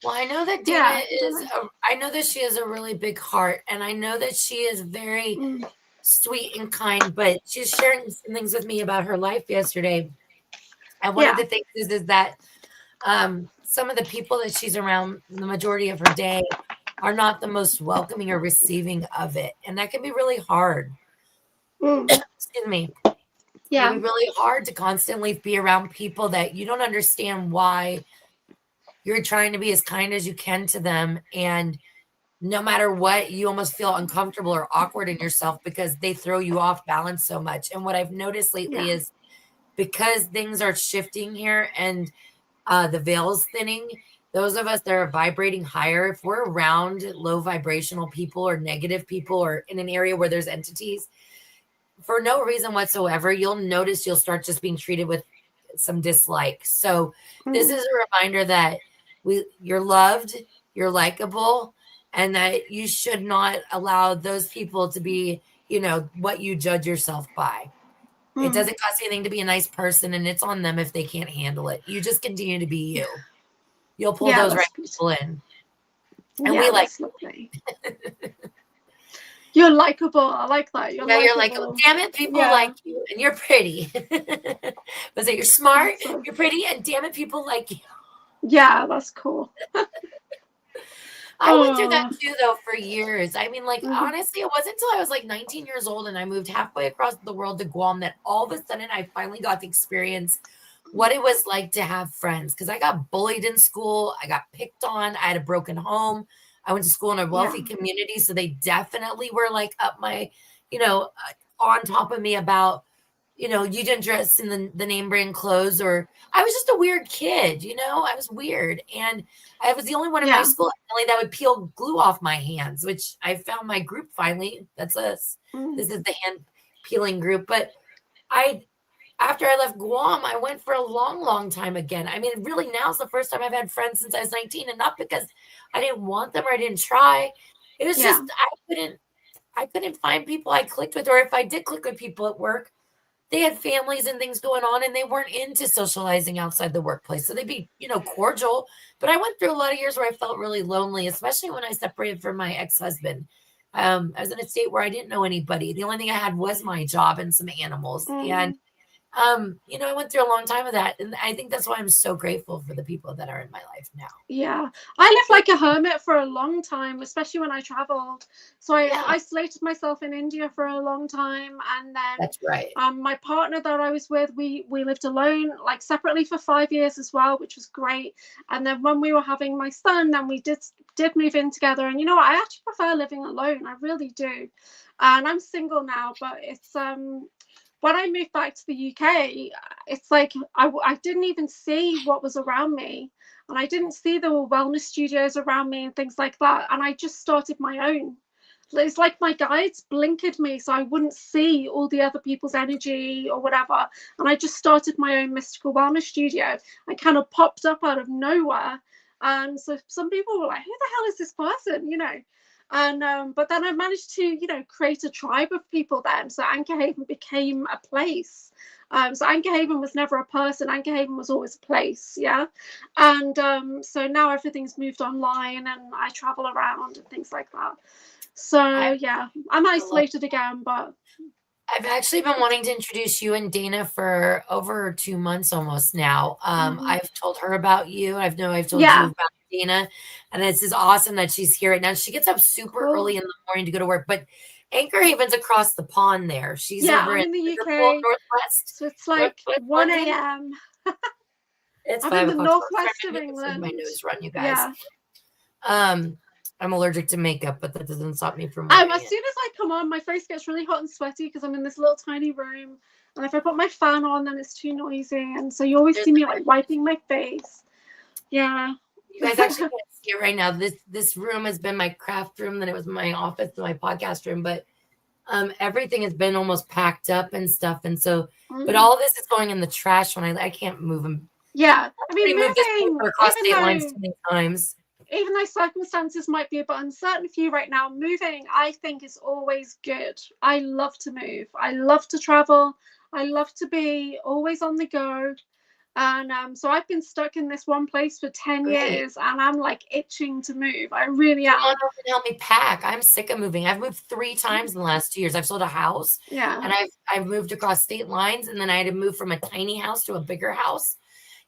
Well, I know that Dina I know that she has a really big heart, and I know that she is very sweet and kind, but she's sharing some things with me about her life yesterday. And one of the things is that some of the people that she's around the majority of her day are not the most welcoming or receiving of it. And that can be really hard. Excuse me. Yeah. It can be really hard to constantly be around people that you don't understand why you're trying to be as kind as you can to them. And no matter what, you almost feel uncomfortable or awkward in yourself because they throw you off balance so much. And what I've noticed lately is because things are shifting here and the veil's thinning, those of us that are vibrating higher, if we're around low vibrational people or negative people or in an area where there's entities, for no reason whatsoever, you'll notice you'll start just being treated with some dislike. So this is a reminder that you're loved, you're likable, and that you should not allow those people to be, what you judge yourself by. It doesn't cost anything to be a nice person, and it's on them if they can't handle it. You just continue to be you. You'll pull those right people in. And we like lovely. You're likable. I like that. You're likable. Damn it, people like you, and you're pretty. Was it you're smart, you're pretty, and damn it, people like you. Yeah, that's cool. I went through that too, though, for years. I mean, honestly, it wasn't until I was 19 years old and I moved halfway across the world to Guam that all of a sudden I finally got to experience what it was like to have friends. Because I got bullied in school. I got picked on. I had a broken home. I went to school in a wealthy community. So they definitely were up my, on top of me about, you didn't dress in the name brand clothes, or I was just a weird kid, I was weird. And I was the only one in my school that would peel glue off my hands, which I found my group finally. That's us. This is the hand peeling group. But after I left Guam, I went for a long, long time again. I mean, really now's the first time I've had friends since I was 19, and not because I didn't want them or I didn't try. It was just, I couldn't find people I clicked with, or if I did click with people at work, they had families and things going on, and they weren't into socializing outside the workplace. So they'd be, cordial. But I went through a lot of years where I felt really lonely, especially when I separated from my ex-husband. I was in a state where I didn't know anybody. The only thing I had was my job and some animals. And, I went through a long time of that. And I think that's why I'm so grateful for the people that are in my life now. Yeah. I lived like a hermit for a long time, especially when I traveled. So I isolated myself in India for a long time. And then that's right. My partner that I was with, we lived alone, separately for 5 years as well, which was great. And then when we were having my son, then we did move in together. And I actually prefer living alone. I really do. And I'm single now, but it's when I moved back to the UK, it's like I didn't even see what was around me, and I didn't see there were wellness studios around me and things like that, and I just started my own. It's like my guides blinkered me so I wouldn't see all the other people's energy or whatever, and I just started my own mystical wellness studio. I kind of popped up out of nowhere, and so some people were like, who the hell is this person, you know? And but then I managed to, you know, create a tribe of people then, so Anchorhaven became a place. So Anchorhaven was never a person. Anchorhaven was always a place, yeah. And so now everything's moved online, and I travel around and things like that. So yeah, I'm isolated again, but I've actually been wanting to introduce you and Dana for over 2 months almost now. I've told her about you. I've told you about Dana, and this is awesome that she's here right now. She gets up super early in the morning to go to work, but Anchorhaven's across the pond there. She's over I'm in the UK, Northwest. so it's like 1 a.m. It's I'm 5 in the o'clock. northwest of England. My nose run, you guys. Yeah. I'm allergic to makeup, but that doesn't stop me from wearing as soon as I come on, my face gets really hot and sweaty because I'm in this little tiny room, and if I put my fan on, then it's too noisy, and so you always see me like wiping my face. Yeah. You guys actually can't see it right now. This room has been my craft room, then it was my office, and my podcast room, but everything has been almost packed up and stuff, and so but all this is going in the trash when I can't move them. Yeah, I mean, moving this paper across state lines too many times. Even though circumstances might be a bit uncertain for you right now, moving, I think, is always good. I love to move. I love to travel. I love to be always on the go. And so I've been stuck in this one place for 10 years, and I'm like itching to move. I really am. Come on over and help me pack. I'm sick of moving. I've moved 3 times in the last 2 years. I've sold a house. Yeah. And I've moved across state lines, and then I had to move from a tiny house to a bigger house.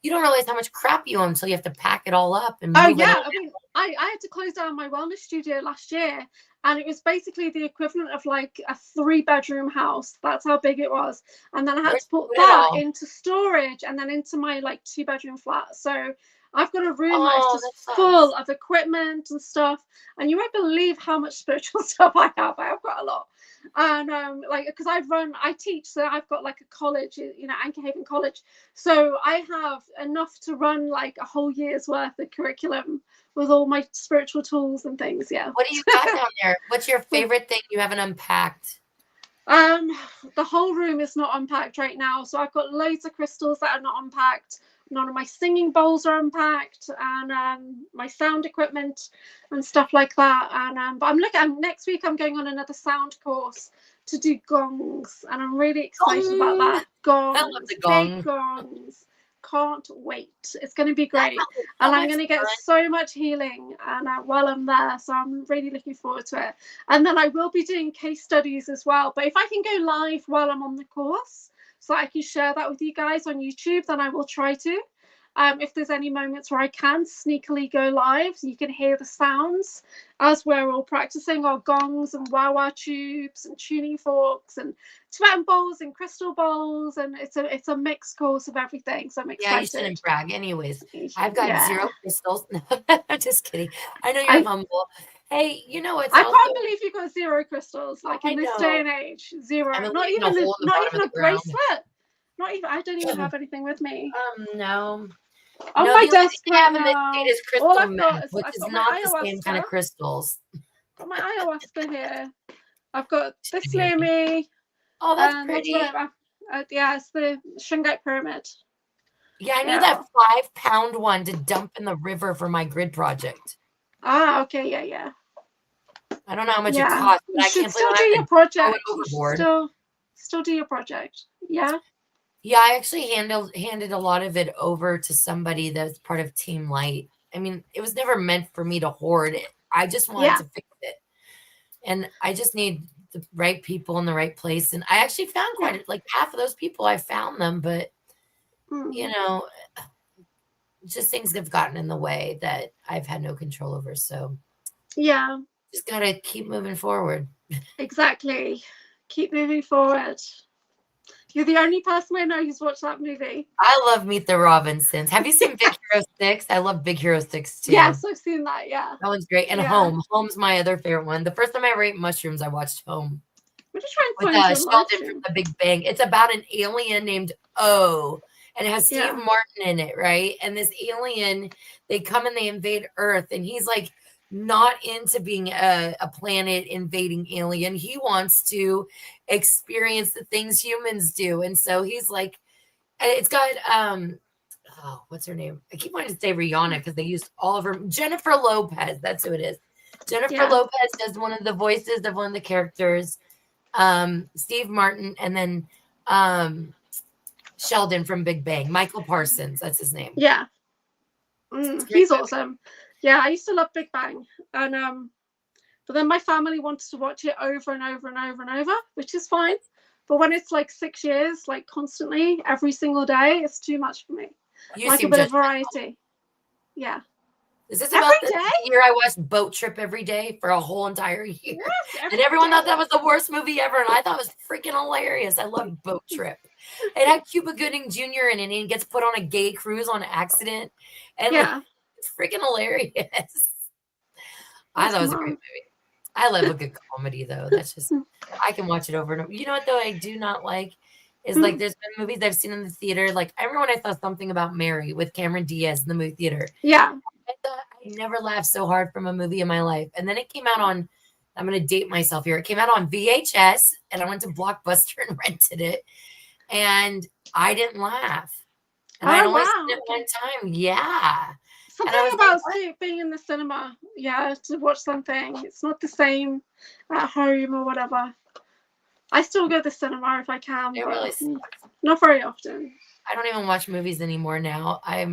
You don't realize how much crap you own until you have to pack it all up and move it. I mean, I had to close down my wellness studio last year, and it was basically the equivalent of like a 3-bedroom house. That's how big it was. And then I had to put that into storage and then into my like 2-bedroom flat. So I've got a room that's just full of equipment and stuff, and you won't believe how much spiritual stuff I have. I have got a lot. And like, because I teach, so I've got like a college, you know, Anchorhaven College, so I have enough to run like a whole year's worth of curriculum with all my spiritual tools and things. Yeah. What do you got down there? What's your favorite thing you haven't unpacked? The whole room is not unpacked right now, so I've got loads of crystals that are not unpacked. None of my singing bowls are unpacked, and my sound equipment and stuff like that. And but I'm looking. Next week I'm going on another sound course to do gongs, and I'm really excited about that. Gongs, I love the big gongs. Can't wait. It's going to be great, and I'm going to get so much healing and while I'm there. So I'm really looking forward to it. And then I will be doing case studies as well. But if I can go live while I'm on the course, so I can share that with you guys on YouTube, then I will try to. If there's any moments where I can sneakily go live, so you can hear the sounds as we're all practicing our gongs and wah-wah tubes and tuning forks and Tibetan bowls and crystal bowls, and it's a mixed course of everything. So I'm excited. Yeah, you shouldn't brag. Anyways, I've got 0 crystals. I'm just kidding. I know you're humble. Hey, you know what? I can't believe you got 0 crystals. Like in this day and age, 0. Not even a bracelet. Not even. I don't even have anything with me. No. On my desk right now, is crystal meth, which is not the same kind of crystals. Got my ayahuasca here. I've got this near me. Oh, that's pretty. Yeah, it's the Shungite pyramid. Yeah, I need that 5-pound one to dump in the river for my grid project. Ah, okay, yeah. I don't know how much it costs, but I can't still do your project. Still do your project. Yeah. Yeah, I actually handed a lot of it over to somebody that's part of Team Light. I mean, it was never meant for me to hoard it. I just wanted to fix it. And I just need the right people in the right place. And I actually found like half of those people, I found them, but you know, just things have gotten in the way that I've had no control over. So yeah, just got to keep moving forward. Exactly. Keep moving forward. You're the only person I know who's watched that movie. I love Meet the Robinsons. Have you seen Big Hero 6? I love Big Hero 6 too. Yes, I've seen that, yeah. That one's great. And Home. Home's my other favorite one. The first time I ever ate mushrooms, I watched Home. I'm just trying to with find your live Sheldon from stream. The Big Bang. It's about an alien named O, and it has Steve Yeah. Martin in it, right? And this alien, they come and they invade Earth, and he's like not into being a planet invading alien. He wants to experience the things humans do, and so he's like, and it's got oh, what's her name? I keep wanting to say Rihanna because they used all of her. Jennifer Lopez, that's who it is. Jennifer Lopez does one of the voices of one of the characters. Steve Martin, and then Sheldon from Big Bang. Michael Parsons, that's his name. Yeah. He's awesome. Yeah, I used to love Big Bang. And but then my family wanted to watch it over and over and over and over, which is fine. But when it's like 6 years, like constantly, every single day, it's too much for me. You like a bit of variety. Yeah. Is this about the year I watched Boat Trip every day for a whole entire year? Yes, and everyone thought that was the worst movie ever, and I thought it was freaking hilarious. I love Boat Trip. It had Cuba Gooding Jr. in it, and he gets put on a gay cruise on accident. And like, it's freaking hilarious. I thought it was a great movie. I love a good comedy, though. That's just, I can watch it over and over. You know what, though, I do not like is like there's been movies I've seen in the theater. Like, I remember when I saw Something About Mary with Cameron Diaz in the movie theater. Yeah. I thought I never laughed so hard from a movie in my life. And then it came out on, I'm going to date myself here. It came out on VHS, and I went to Blockbuster and rented it. And I didn't laugh. And I'd only seen it one time. Yeah. Something about being in the cinema, to watch something. It's not the same at home or whatever. I still go to the cinema if I can, it but really not very often. I don't even watch movies anymore now. I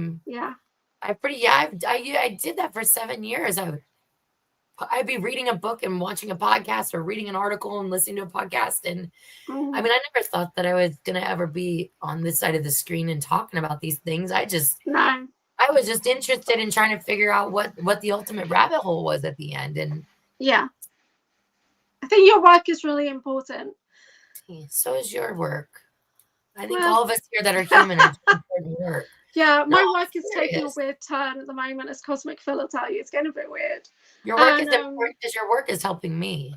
did that for 7 years. I'd be reading a book and watching a podcast, or reading an article and listening to a podcast. And I mean, I never thought that I was going to ever be on this side of the screen and talking about these things. I was just interested in trying to figure out what the ultimate rabbit hole was at the end. And yeah, I think your work is really important. So is your work. I think all of us here that are human are important work. Yeah, my work is taking a weird turn at the moment, as Cosmic Phil will tell you. It's getting a bit weird. Your work is important because your work is helping me.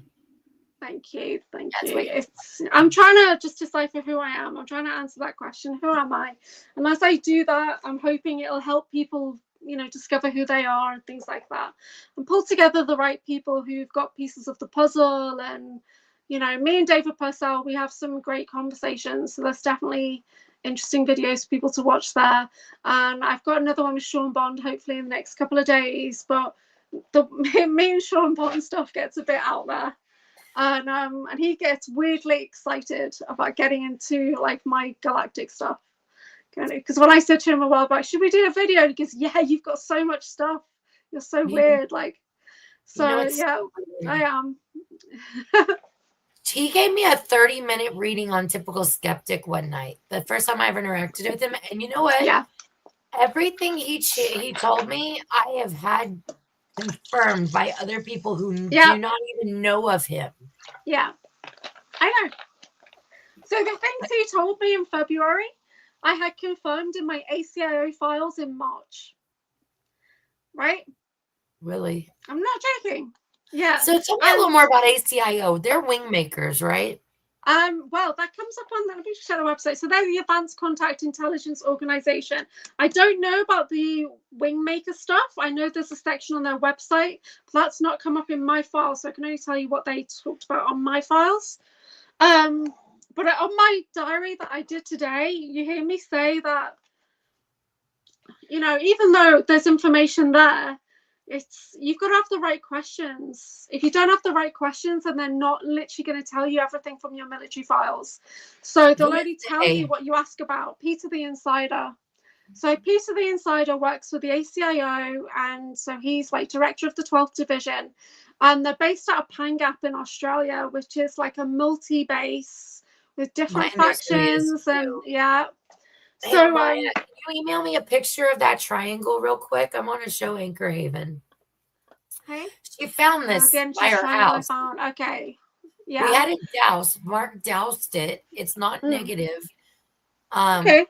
Thank you. I'm trying to just decipher who I am. I'm trying to answer that question. Who am I? And as I do that, I'm hoping it'll help people, discover who they are and things like that. And pull together the right people who've got pieces of the puzzle. And, me and David Purcell, we have some great conversations. So there's definitely interesting videos for people to watch there. And I've got another one with Sean Bond, hopefully in the next couple of days. But me and Sean Bond stuff gets a bit out there. And he gets weirdly excited about getting into like my galactic stuff, because when I said to him a while back, should we do a video, he goes, yeah, you've got so much stuff, you're so weird, like, so I am. He gave me a 30-minute reading on Typical Skeptic one night, the first time I ever interacted with him. And you know what, everything he told me, I have had confirmed by other people who do not even know of him. Yeah, I know. So the things he told me in February, I had confirmed in my ACIO files in March. Right? Really? I'm not joking. Yeah. So tell me a little more about ACIO. They're wing makers, right? Well, that comes up on, let me just check the website. So they're the Advanced Contact Intelligence Organization. I don't know about the wingmaker stuff. I know there's a section on their website, but that's not come up in my files. So I can only tell you what they talked about on my files. But on my diary that I did today, you hear me say that, even though there's information there, you've got to have the right questions. If you don't have the right questions, then they're not literally going to tell you everything from your military files. So they'll only tell you what you ask about. Peter the Insider. So Peter the Insider works for the ACIO, and so he's like director of the 12th Division. And they're based out of Pangap in Australia, which is like a multi-base with different factions. And So, Maya, can you email me a picture of that triangle real quick? I'm on a show, Anchorhaven. Okay. She found this by her house. Okay. Yeah. We had it doused. Mark doused it. It's not negative. Okay.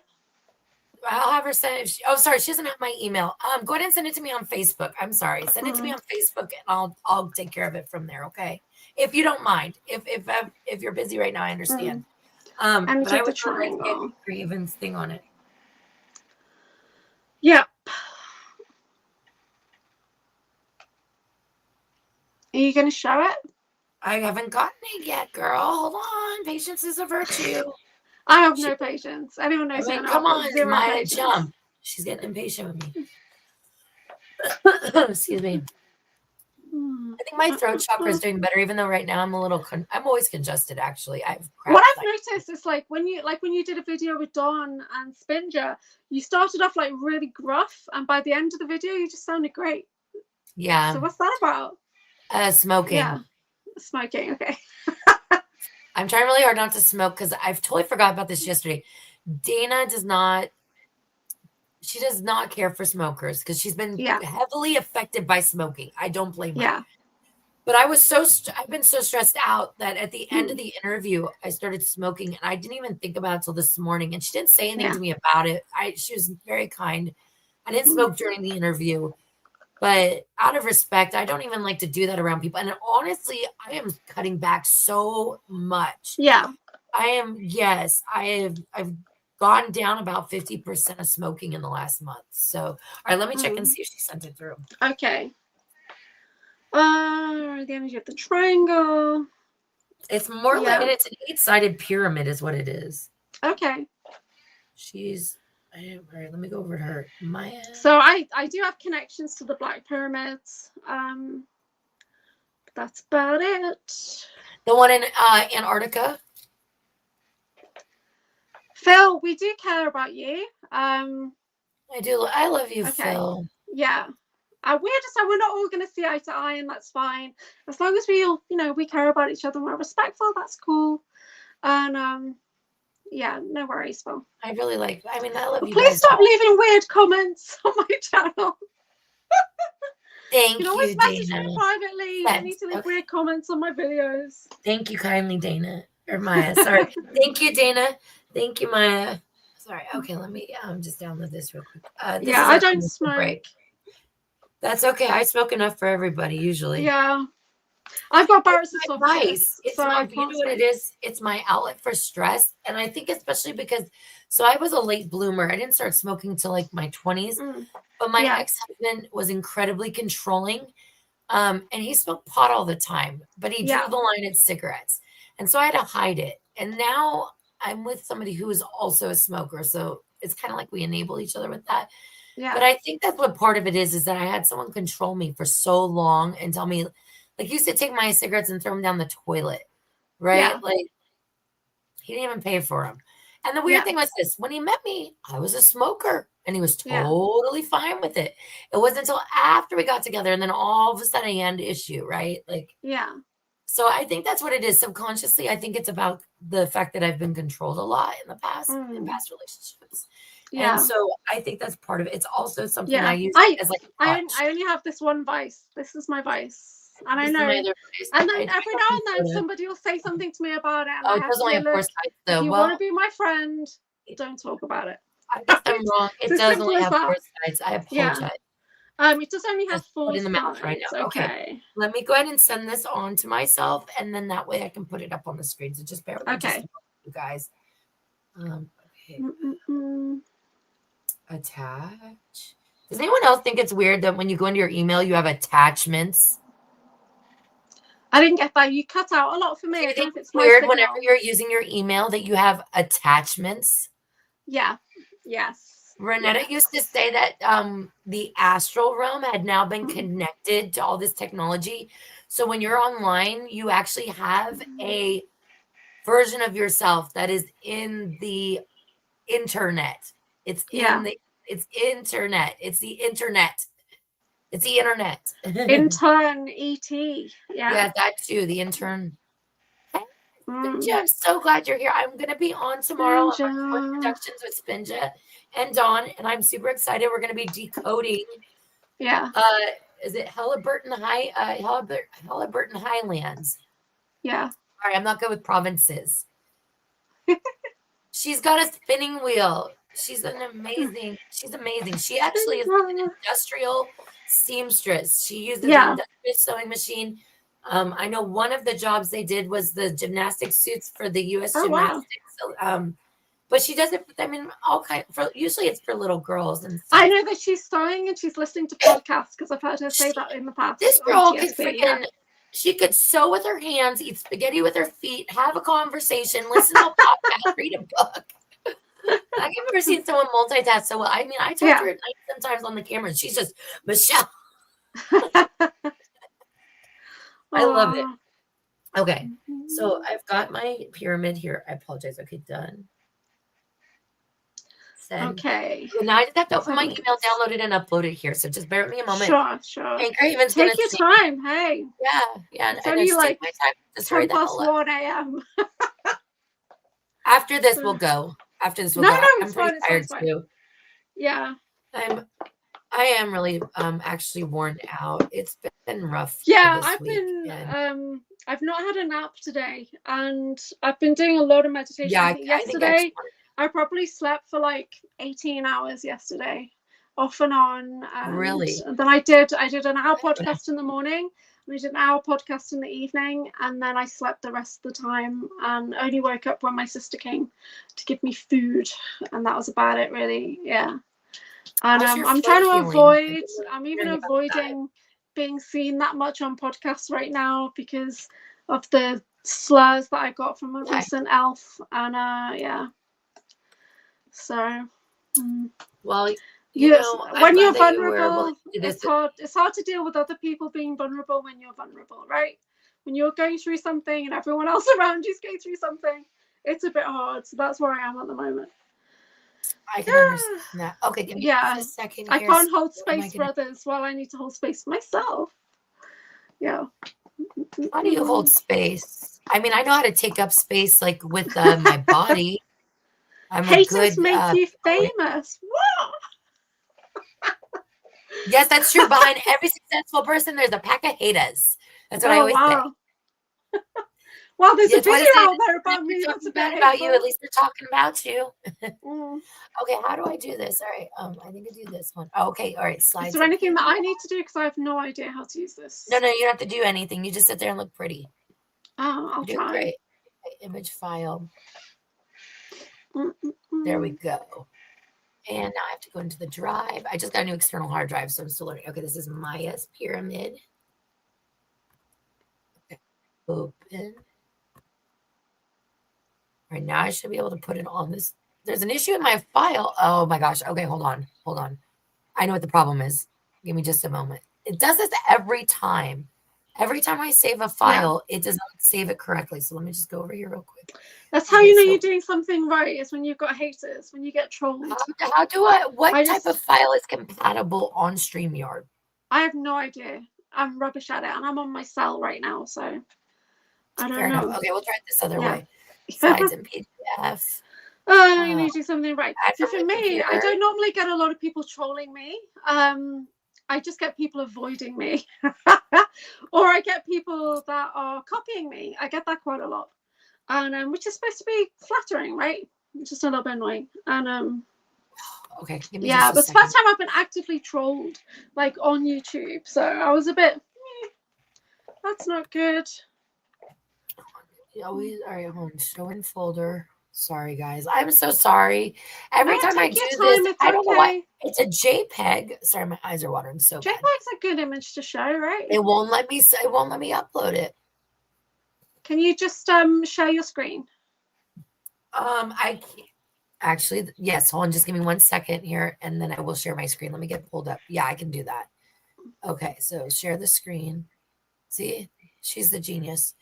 I'll have her send it. Oh, sorry, she doesn't have my email. Go ahead and send it to me on Facebook. I'm sorry. Send it to me on Facebook, and I'll take care of it from there. Okay. If you don't mind, if you're busy right now, I understand. But I would really like to get Anchorhaven's thing on it. Yep. Are you going to show it? I haven't gotten it yet, girl. Hold on. Patience is a virtue. I have no patience. Anyone knows me? Come on, Maya, jump. She's getting impatient with me. Excuse me. I think my throat chakra is doing better, even though right now I'm always congested. Actually, what I've noticed is like when you did a video with Dawn and Spinger, you started off like really gruff, and by the end of the video, you just sounded great. Yeah. So what's that about? Smoking. Yeah, smoking. Okay. I'm trying really hard not to smoke because I've totally forgot about this yesterday. Dana does not care for smokers because she's been heavily affected by smoking. I don't blame her. Yeah. But I've been so stressed out that at the end of the interview, I started smoking and I didn't even think about it till this morning. And she didn't say anything to me about it. She was very kind. I didn't smoke during the interview, but out of respect, I don't even like to do that around people. And honestly, I am cutting back so much. Yeah. I've gone down about 50% of smoking in the last month. So, all right, let me check and see if she sent it through. Okay. The energy of the triangle. It's more like it's an 8-sided pyramid is what it is. Okay. All right, let me go over to her. Maya. So I do have connections to the Black Pyramids. That's about it. The one in Antarctica? Phil, we do care about you. I do. I love you, Phil. Yeah. We're not all going to see eye to eye, and that's fine. As long as we all, we care about each other and we're respectful, that's cool. And yeah, no worries, Phil. I love you. Please guys. Stop leaving weird comments on my channel. Thank you, can always message me privately. You need to leave weird comments on my videos. Thank you kindly, Dana. Or Maya. Sorry. Thank you, Dana. Thank you, Maya. Sorry. Okay, let me just download this real quick. I don't smoke. Break. That's okay. I smoke enough for everybody usually. Yeah. I've got Barrett's esophagus. You know what it is? It's my outlet for stress. And I think especially because, so I was a late bloomer. I didn't start smoking till like my 20s. But my ex-husband was incredibly controlling. And he smoked pot all the time. But he drew the line at cigarettes. And so I had to hide it. And now I'm with somebody who is also a smoker. So it's kind of like we enable each other with that. Yeah. But I think that's what part of it is that I had someone control me for so long and tell me, like, he used to take my cigarettes and throw them down the toilet, right? Yeah. Like, he didn't even pay for them. And the weird thing was this, when he met me, I was a smoker and he was totally fine with it. It wasn't until after we got together and then all of a sudden he had an issue, right? Like, so I think that's what it is. Subconsciously, I think it's about the fact that I've been controlled a lot in the past, in past relationships. Yeah. And so I think that's part of it. It's also something I use as like I only have this one vice. This is my vice. And I know. And then every now and then somebody will say something to me about it. And it does only have 4 sides though. If you want to be my friend, don't talk about it. I guess I'm wrong. It does only have 4 sides. I apologize. It does only have 4 sides. In the mouth right now. Okay. Let me go ahead and send this on to myself, and then that way I can put it up on the screen. So just bear with me, just you guys. Okay. Attach. Does anyone else think it's weird that when you go into your email, you have attachments? I didn't get that. You cut out a lot for me. Do you think it's weird whenever you're using your email that you have attachments? Yeah. Yes. Renetta used to say that the astral realm had now been connected to all this technology. So when you're online, you actually have a version of yourself that is in the internet. It's in the internet. It's the internet. It's the internet. Intern ET. Yeah, that too. The intern. Spinja, I'm so glad you're here. I'm gonna be on tomorrow on Productions with Spinja and Dawn, and I'm super excited. We're gonna be decoding. Yeah. Is it Halliburton Highlands? Yeah. All right, I'm not good with provinces. She's got a spinning wheel. She's amazing. She actually is an industrial seamstress. She uses an industrial sewing machine I know one of the jobs they did was the gymnastic suits for the U.S. Oh, wow. gymnastics. So, but she does it. I mean, all kind. Usually, it's for little girls and stuff. I know that she's sewing and she's listening to podcasts because I've heard her say that in the past. This girl could TSP, freaking. She could sew with her hands, eat spaghetti with her feet, have a conversation, listen to a podcast, read a book. I've never seen someone multitask so well. I mean, I talk to her at night sometimes on the camera, and she's just Michelle. I love it. Okay, so I've got my pyramid here. I apologize. Okay, done. Send. Okay. Well, now I just have to open my email, download it, and upload it here. So just bear with me a moment. Sure. Anchorhaven's Take your time. Hey. Yeah. It's only like my time to 10 past 1 a.m. After this, we'll go. After this, we'll go. I'm pretty tired too. Yeah. I am really actually worn out. It's been rough. Yeah, I've not had a nap today, and I've been doing a lot of meditation. Yeah, yesterday I probably slept for like 18 hours yesterday, off and on. Really? And then I did an hour podcast in the morning, and I did an hour podcast in the evening, and then I slept the rest of the time, and only woke up when my sister came to give me food, and that was about it, really. Yeah. And I'm trying to avoid. I'm even avoiding being seen that much on podcasts right now because of the slurs that I got from a recent elf, and yeah. So, well, yes, when you're vulnerable, it's hard. It's hard to deal with other people being vulnerable when you're vulnerable, right? When you're going through something and everyone else around you's going through something, it's a bit hard. So that's where I am at the moment. I can understand that. Okay, give me just a second. I can't hold space for others while I need to hold space for myself. Yeah. How do you hold space? I mean, I know how to take up space, like with my body. Haters make you famous. Yes, that's true. Behind every successful person, there's a pack of haters. That's what I always say. Well, there's a video out there about me that's bad about you. At least they're talking about you. Okay, how do I do this? All right, I think I do this one. Oh, okay, all right. Slides. Is there anything that I need to do? Because I have no idea how to use this. No, you don't have to do anything. You just sit there and look pretty. Oh, I'll try. Great. Image file. There we go. And now I have to go into the drive. I just got a new external hard drive, so I'm still learning. Okay, this is Maya's pyramid. Okay, open. All right, now I should be able to put it on this. There's an issue in my file. Oh my gosh. Okay, hold on. I know what the problem is. Give me just a moment. It does this every time. Every time I save a file, it does not save it correctly. So let me just go over here real quick. That's how you know you're doing something right, is when you've got haters, when you get trolled. What type of file is compatible on StreamYard? I have no idea. I'm rubbish at it, and I'm on my cell right now, so I don't know. Okay, we'll try it this other way. Slides in PDF. Oh, you need to do something right. So for me, I don't normally get a lot of people trolling me. I just get people avoiding me. Or I get people that are copying me. I get that quite a lot. And which is supposed to be flattering, right? It's just a little bit annoying. And okay, but it's the first time I've been actively trolled, like on YouTube. So I was a bit, that's not good. Always, all right, hold on. Show in folder. Sorry, guys. I'm so sorry. Every time I do this, I don't know why. It's a JPEG. Sorry, my eyes are watering so bad. JPEG's a good image to show, right? It won't let me upload it. Can you just share your screen? I can't. Actually, yes. Hold on. Just give me 1 second here, and then I will share my screen. Let me get pulled up. Yeah, I can do that. Okay, so share the screen. See, she's the genius.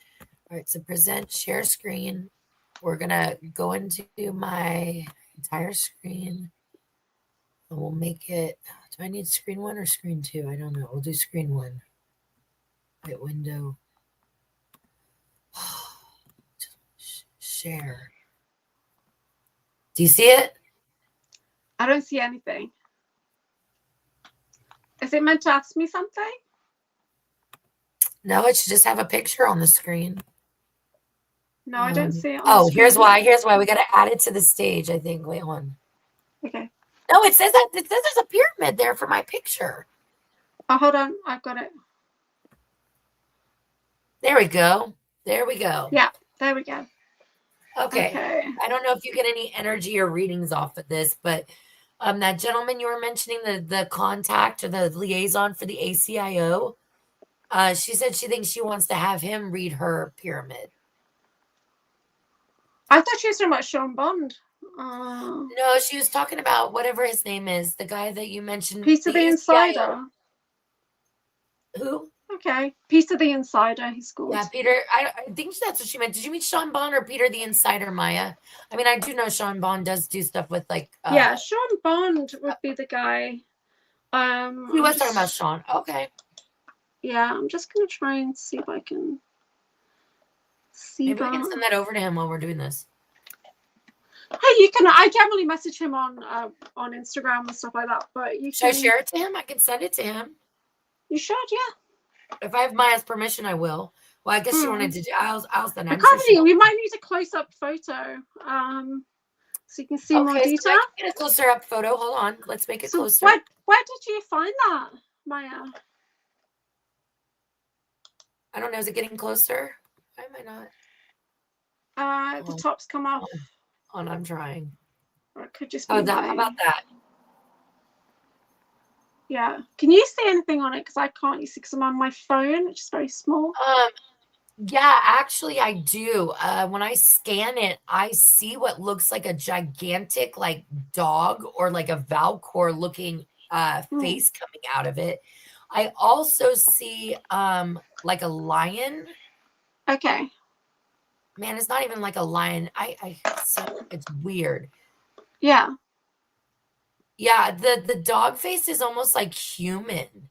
All right, so present, share screen. We're going to go into my entire screen. And we'll make it, do I need screen 1 or screen 2? I don't know. We'll do screen 1. Right, window. Share. Do you see it? I don't see anything. Is it meant to ask me something? No, it should just have a picture on the screen. No, I don't see it. Here's why. We got to add it to the stage, I think. Wait, hold on. Okay. No, it says there's a pyramid there for my picture. Oh, hold on. I've got it. There we go. There we go. Yeah, there we go. Okay. I don't know if you get any energy or readings off of this, but that gentleman you were mentioning, the contact or the liaison for the ACIO, she said she thinks she wants to have him read her pyramid. I thought she was talking about Sean Bond. No, she was talking about whatever his name is, the guy that you mentioned. Peter the Insider. Who? Okay, Peter the Insider, he's called. Yeah, Peter. I think that's what she meant. Did you mean Sean Bond or Peter the Insider, Maya? I mean, I do know Sean Bond does do stuff with like. Yeah, Sean Bond would be the guy. He was talking about Sean. Okay. Yeah, I'm just gonna try and see if I can see. Maybe we can send that over to him while we're doing this. Hey, you can. I generally message him on Instagram and stuff like that. But you should I share it to him? I can send it to him. You should, yeah. If I have Maya's permission, I will. Well, I guess she wanted to. I'll send it. We might need a close-up photo, so you can see more detail. So I can get a closer-up photo. Hold on, let's make it closer. Where did you find that, Maya? I don't know. Is it getting closer? Why am I not? The top's come off. I'm trying. Or it could just be. How about that? Yeah. Can you see anything on it? Because I can't. You see, because I'm on my phone, which is very small. Yeah, actually, I do. When I scan it, I see what looks like a gigantic, like dog or like a Valcor looking face coming out of it. I also see like a lion. Okay. Man, it's not even like a lion. It's weird. Yeah. Yeah, the dog face is almost like human.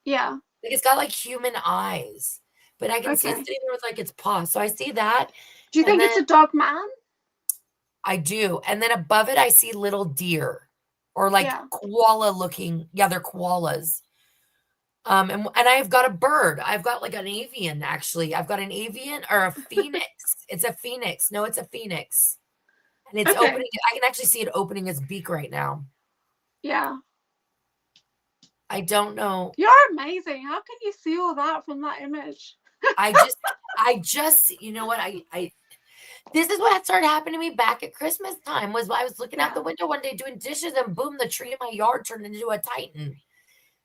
Yeah. Like it's got like human eyes. But I can see it sitting there with like its paw. So I see that. Do you think it's a dog man? I do. And then above it, I see little deer or like koala looking. Yeah, they're koalas. And I've got a bird. I've got like an avian, actually. I've got an avian or a phoenix. It's a phoenix. No, it's a phoenix. And it's opening. I can actually see it opening its beak right now. Yeah. I don't know. You're amazing. How can you see all that from that image? I just, you know what? This is what started happening to me back at Christmas time. Was I was looking out the window one day doing dishes, and boom, the tree in my yard turned into a Titan.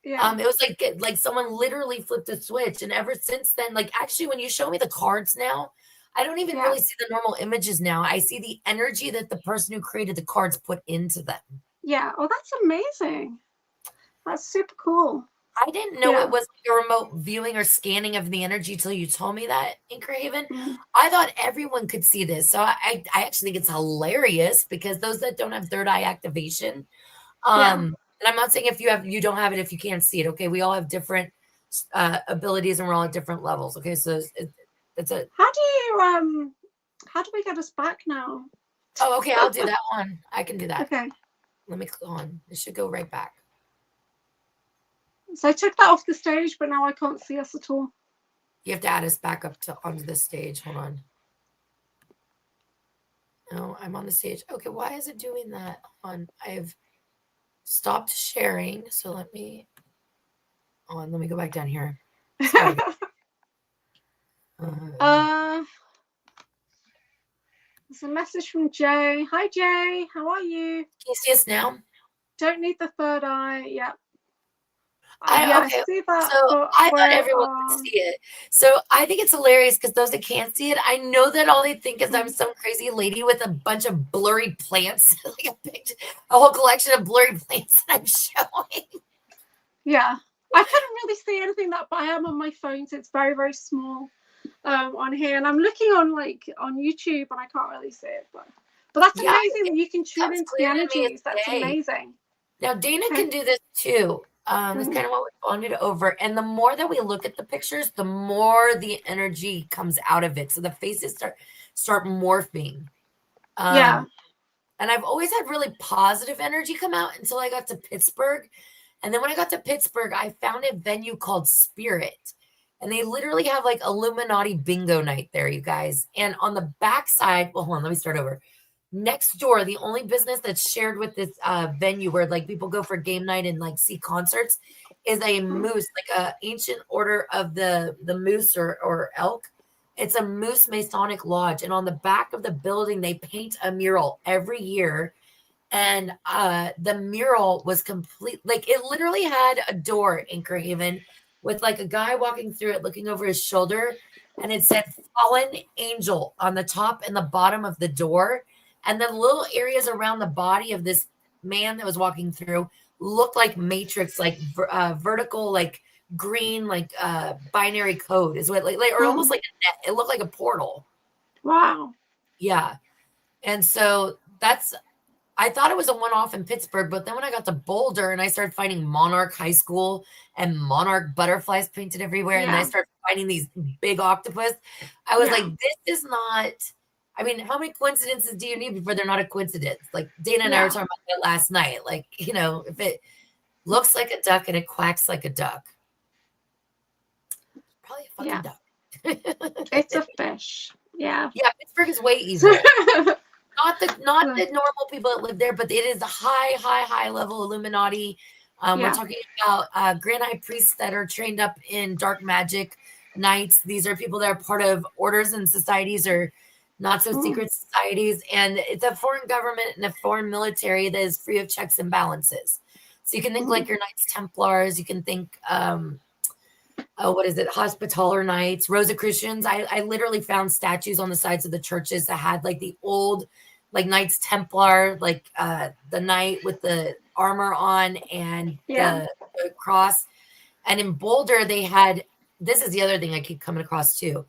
Yeah. It was like someone literally flipped a switch, and ever since then, like actually, when you show me the cards now, I don't even really see the normal images now. I see the energy that the person who created the cards put into them. Yeah. Oh, that's amazing. That's super cool. I didn't know it was like a remote viewing or scanning of the energy till you told me that, Anchorhaven. I thought everyone could see this. So I actually think it's hilarious because those that don't have third eye activation, and I'm not saying if you don't have it, if you can't see it. Okay. We all have different abilities and we're all at different levels. Okay. So it's a. How do we get us back now? Oh, okay. I'll do that one. I can do that. Okay. Let me click on. It should go right back. So I took that off the stage, but now I can't see us at all. You have to add us back up onto the stage. Hold on. No, I'm on the stage. Okay, why is it doing that? Hold on. I've stopped sharing. So let me go back down here. There's a message from Jay. Hi, Jay. How are you? Can you see us now? Don't need the third eye. Yeah. I see that. So I thought everyone could see it. So I think it's hilarious because those that can't see it, I know that all they think is I'm some crazy lady with a bunch of blurry plants, like a whole collection of blurry plants that I'm showing. Yeah, I couldn't really see anything but I am on my phone, so it's very, very small on here, and I'm looking on YouTube, and I can't really see it, but that's amazing that you can tune into the energies. That's amazing. Now Dana can do this too. That's kind of what we bonded over. And the more that we look at the pictures, the more the energy comes out of it. So the faces start morphing. And I've always had really positive energy come out until I got to Pittsburgh. And then when I got to Pittsburgh, I found a venue called Spirit. And they literally have like Illuminati bingo night there, you guys. And on the backside, well, hold on, let me start over. Next door, the only business that's shared with this venue where like people go for game night and like see concerts is a moose, like a ancient order of the moose or elk. it's a Moose Masonic Lodge, and on the back of the building, they paint a mural every year. And the mural was complete, like it literally had a door in Anchorhaven with like a guy walking through it, looking over his shoulder, and it said "Fallen Angel" on the top and the bottom of the door, and the little areas around the body of this man that was walking through looked like matrix, like vertical, like green, like binary code is what, like or almost like a net. It looked like a portal. Wow. Yeah. And so I thought it was a one-off in Pittsburgh, but then when I got to Boulder and I started finding Monarch High School and Monarch butterflies painted everywhere, and then I started finding these big octopus, I was like, this is not, I mean, how many coincidences do you need before they're not a coincidence? Like Dana and I were talking about that last night. Like, you know, if it looks like a duck and it quacks like a duck, probably a fucking duck. It's a fish. Yeah. Yeah, Pittsburgh is way easier. Not the normal people that live there, but it is a high level Illuminati. We're talking about Grand High Priests that are trained up in dark magic knights. These are people that are part of orders and societies or not so secret societies. And it's a foreign government and a foreign military that is free of checks and balances. So you can think like your Knights Templars. You can think, what is it? Hospitaller Knights, Rosicrucians. I literally found statues on the sides of the churches that had like the old, like Knights Templar, like the knight with the armor on and the cross. And in Boulder, they had, this is the other thing I keep coming across too.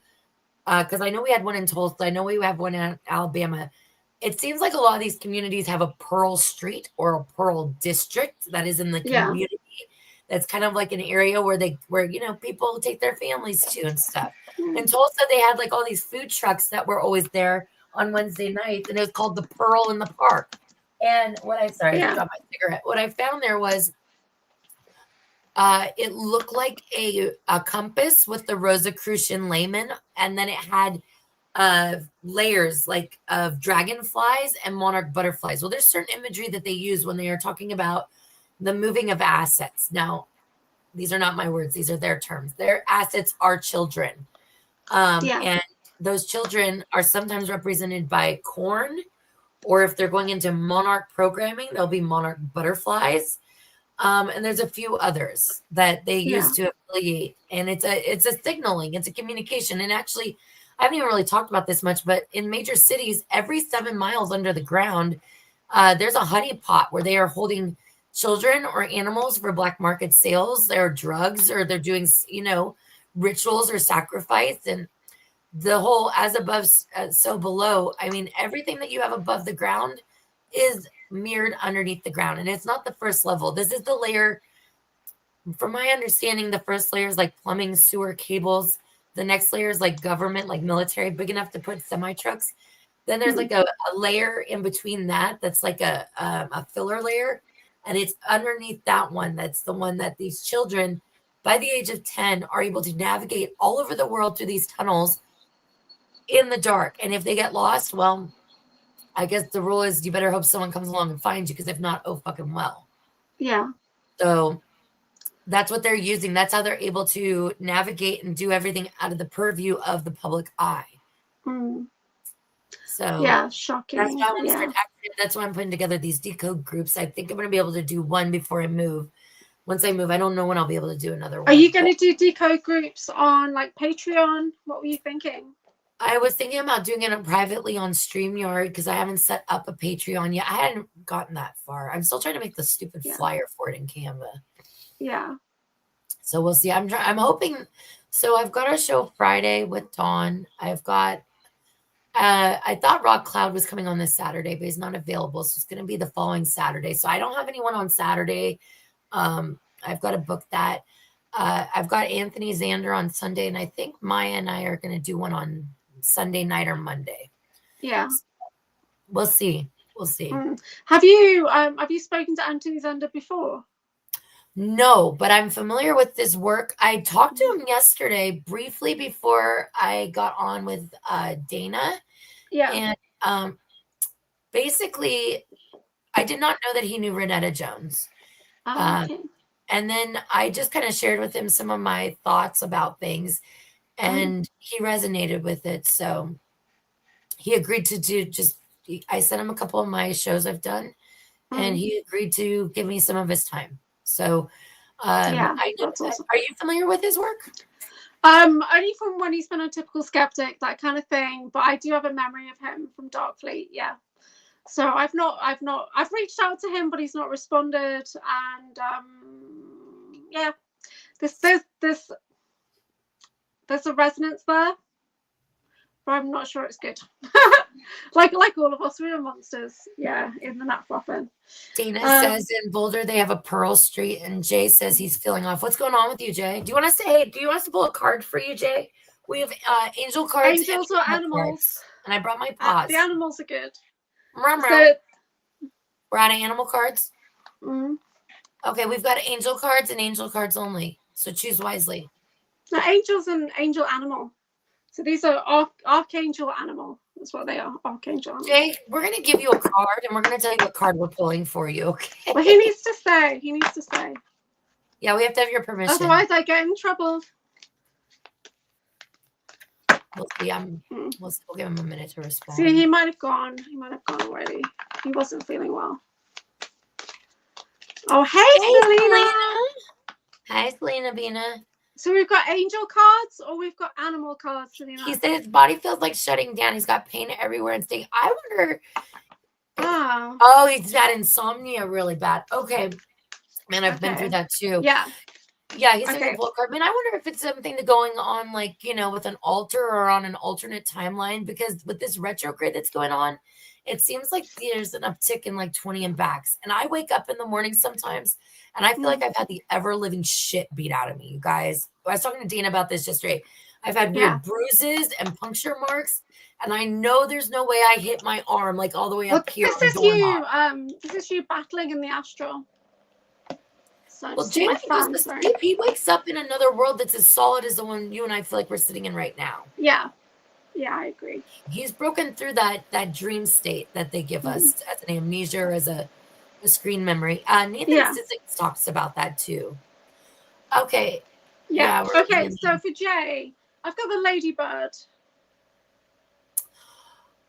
Because I know we had one in Tulsa. I know we have one in Alabama. It seems like a lot of these communities have a Pearl Street or a Pearl District that is in the community. That's kind of like an area where you know, people take their families to and stuff. In Tulsa, they had like all these food trucks that were always there on Wednesday nights, and it was called the Pearl in the Park. And I dropped my cigarette. What I found there was it looked like a compass with the Rosicrucian layman, and then it had layers like of dragonflies and monarch butterflies. Well, there's certain imagery that they use when they are talking about the moving of assets. Now, these are not my words. These are their terms. Their assets are children. And those children are sometimes represented by corn, or if they're going into monarch programming, there'll be monarch butterflies. And there's a few others that they use to affiliate. And it's a signaling, it's a communication. And actually, I haven't even really talked about this much, but in major cities, every 7 miles under the ground, there's a honey pot where they are holding children or animals for black market sales. There are drugs, or they're doing, you know, rituals or sacrifice. And the whole as above, so below. I mean, everything that you have above the ground is mirrored underneath the ground. And it's not the first level. This is the layer. From my understanding, the first layer is like plumbing, sewer, cables. The next layer is like government, like military, big enough to put semi trucks. Then there's like a layer in between that's like a filler layer. And it's underneath that one. That's the one that these children, by the age of 10, are able to navigate all over the world through these tunnels in the dark. And if they get lost, well, I guess the rule is you better hope someone comes along and finds you, because if not, oh fucking well. Yeah. So that's what they're using. That's how they're able to navigate and do everything out of the purview of the public eye. So yeah, shocking. That's why I'm putting together these decode groups. I think I'm going to be able to do one before I move. Once I move, I don't know when I'll be able to do another one. Are you going to do decode groups on like Patreon? What were you thinking? I was thinking about doing it privately on StreamYard, because I haven't set up a Patreon yet. I hadn't gotten that far. I'm still trying to make the stupid flyer for it in Canva. Yeah. So we'll see. I'm hoping. So I've got our show Friday with Dawn. I've got. I thought Rock Cloud was coming on this Saturday, but he's not available. So it's going to be the following Saturday. So I don't have anyone on Saturday. I've got to book that. I've got Anthony Xander on Sunday, and I think Maya and I are going to do one on Sunday night or Monday. Yeah. So we'll see. We'll see. Have you spoken to Anthony Xander before? No, but I'm familiar with his work. I talked to him yesterday briefly before I got on with Dana. Yeah. And basically, I did not know that he knew Renetta Jones. Okay. And then I just kind of shared with him some of my thoughts about things. and he resonated with it. So he agreed to do I sent him a couple of my shows I've done, and he agreed to give me some of his time. So that's awesome. Are you familiar with his work? Only from when he's been a typical skeptic, that kind of thing. But I do have a memory of him from Darkfleet. Yeah. So I've reached out to him, but he's not responded. And yeah, there's a resonance there, but I'm not sure it's good. like all of us, we are monsters. Yeah, in the nap frothing. Dana says in Boulder they have a Pearl Street, and Jay says he's feeling off. What's going on with you, Jay? Do you want us to pull a card for you, Jay? We have angel cards. Angels or animals? Cards. And I brought my paws. The animals are good. So, we're out of animal cards. Mm-hmm. Okay, we've got angel cards and angel cards only. So choose wisely. Now, angels and angel animal. So these are archangel animal. That's what they are. Archangel animal. Jay, we're going to give you a card, and we're going to tell you what card we're pulling for you. Okay. Well, he needs to stay. Yeah, we have to have your permission. Otherwise, I get in trouble. We'll see. We'll give him a minute to respond. See, he might have gone. He might have gone already. He wasn't feeling well. Oh, hey, Selena. Hi, Selena Bina. So we've got angel cards or we've got animal cards, Selena? He said his body feels like shutting down. He's got pain everywhere and staying. I wonder. Oh, he's got insomnia really bad. Okay. Man, I've been through that too. Yeah. Yeah, he's in the book card. Man, I wonder if it's something going on, like, with an altar or on an alternate timeline, because with this retrograde that's going on, it seems like there's an uptick in like 20 and backs. And I wake up in the morning sometimes and I feel like I've had the ever living shit beat out of me, you guys. I was talking to Dana about this yesterday. I've had weird bruises and puncture marks, and I know there's no way I hit my arm like all the way up here. This is you battling in the astral. So well, Jay he wakes up in another world that's as solid as the one you and I feel like we're sitting in right now. Yeah. Yeah, I agree. He's broken through that dream state that they give us as an amnesia or as a screen memory. Nathan Sizzix talks about that too. Okay. Yeah. Okay, so for Jay, I've got the ladybird.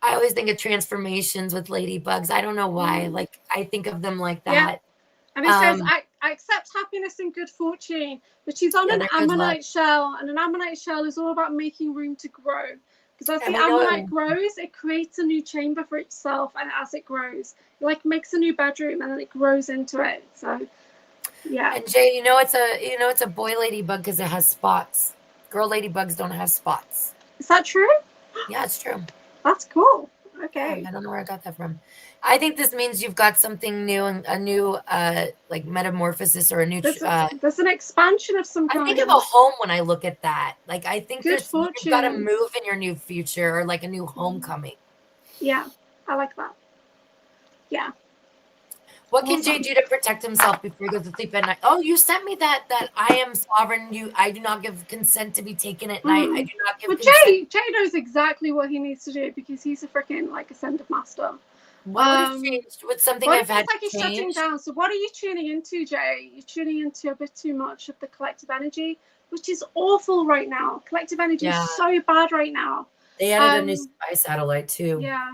I always think of transformations with ladybugs. I don't know why. Like, I think of them like that. Yeah. And it says, I accept happiness and good fortune, but she's on an ammonite shell, and an ammonite shell is all about making room to grow. Because as the ammonite grows, it creates a new chamber for itself, and as it grows, it like makes a new bedroom, and then it grows into it. So, yeah. And Jay, it's a boy ladybug because it has spots. Girl ladybugs don't have spots. Is that true? Yeah, it's true. That's cool. Okay. Yeah, I don't know where I got that from. I think this means you've got something new, and a new like metamorphosis or a new. There's an expansion of some kind. I think of a home when I look at that. Like, I think you've got to move in your new future, or like a new homecoming. Yeah, I like that. Yeah. What can Jay do to protect himself before he goes to sleep at night? Oh, you sent me that I am sovereign. I do not give consent to be taken at night. I do not give consent. Jay knows exactly what he needs to do because he's a freaking like ascended master. What would have changed with something I've had to change? Shutting down. So what are you tuning into, Jay? You're tuning into a bit too much of the collective energy, which is awful right now. Collective energy is so bad right now. They added a new spy satellite too. Yeah.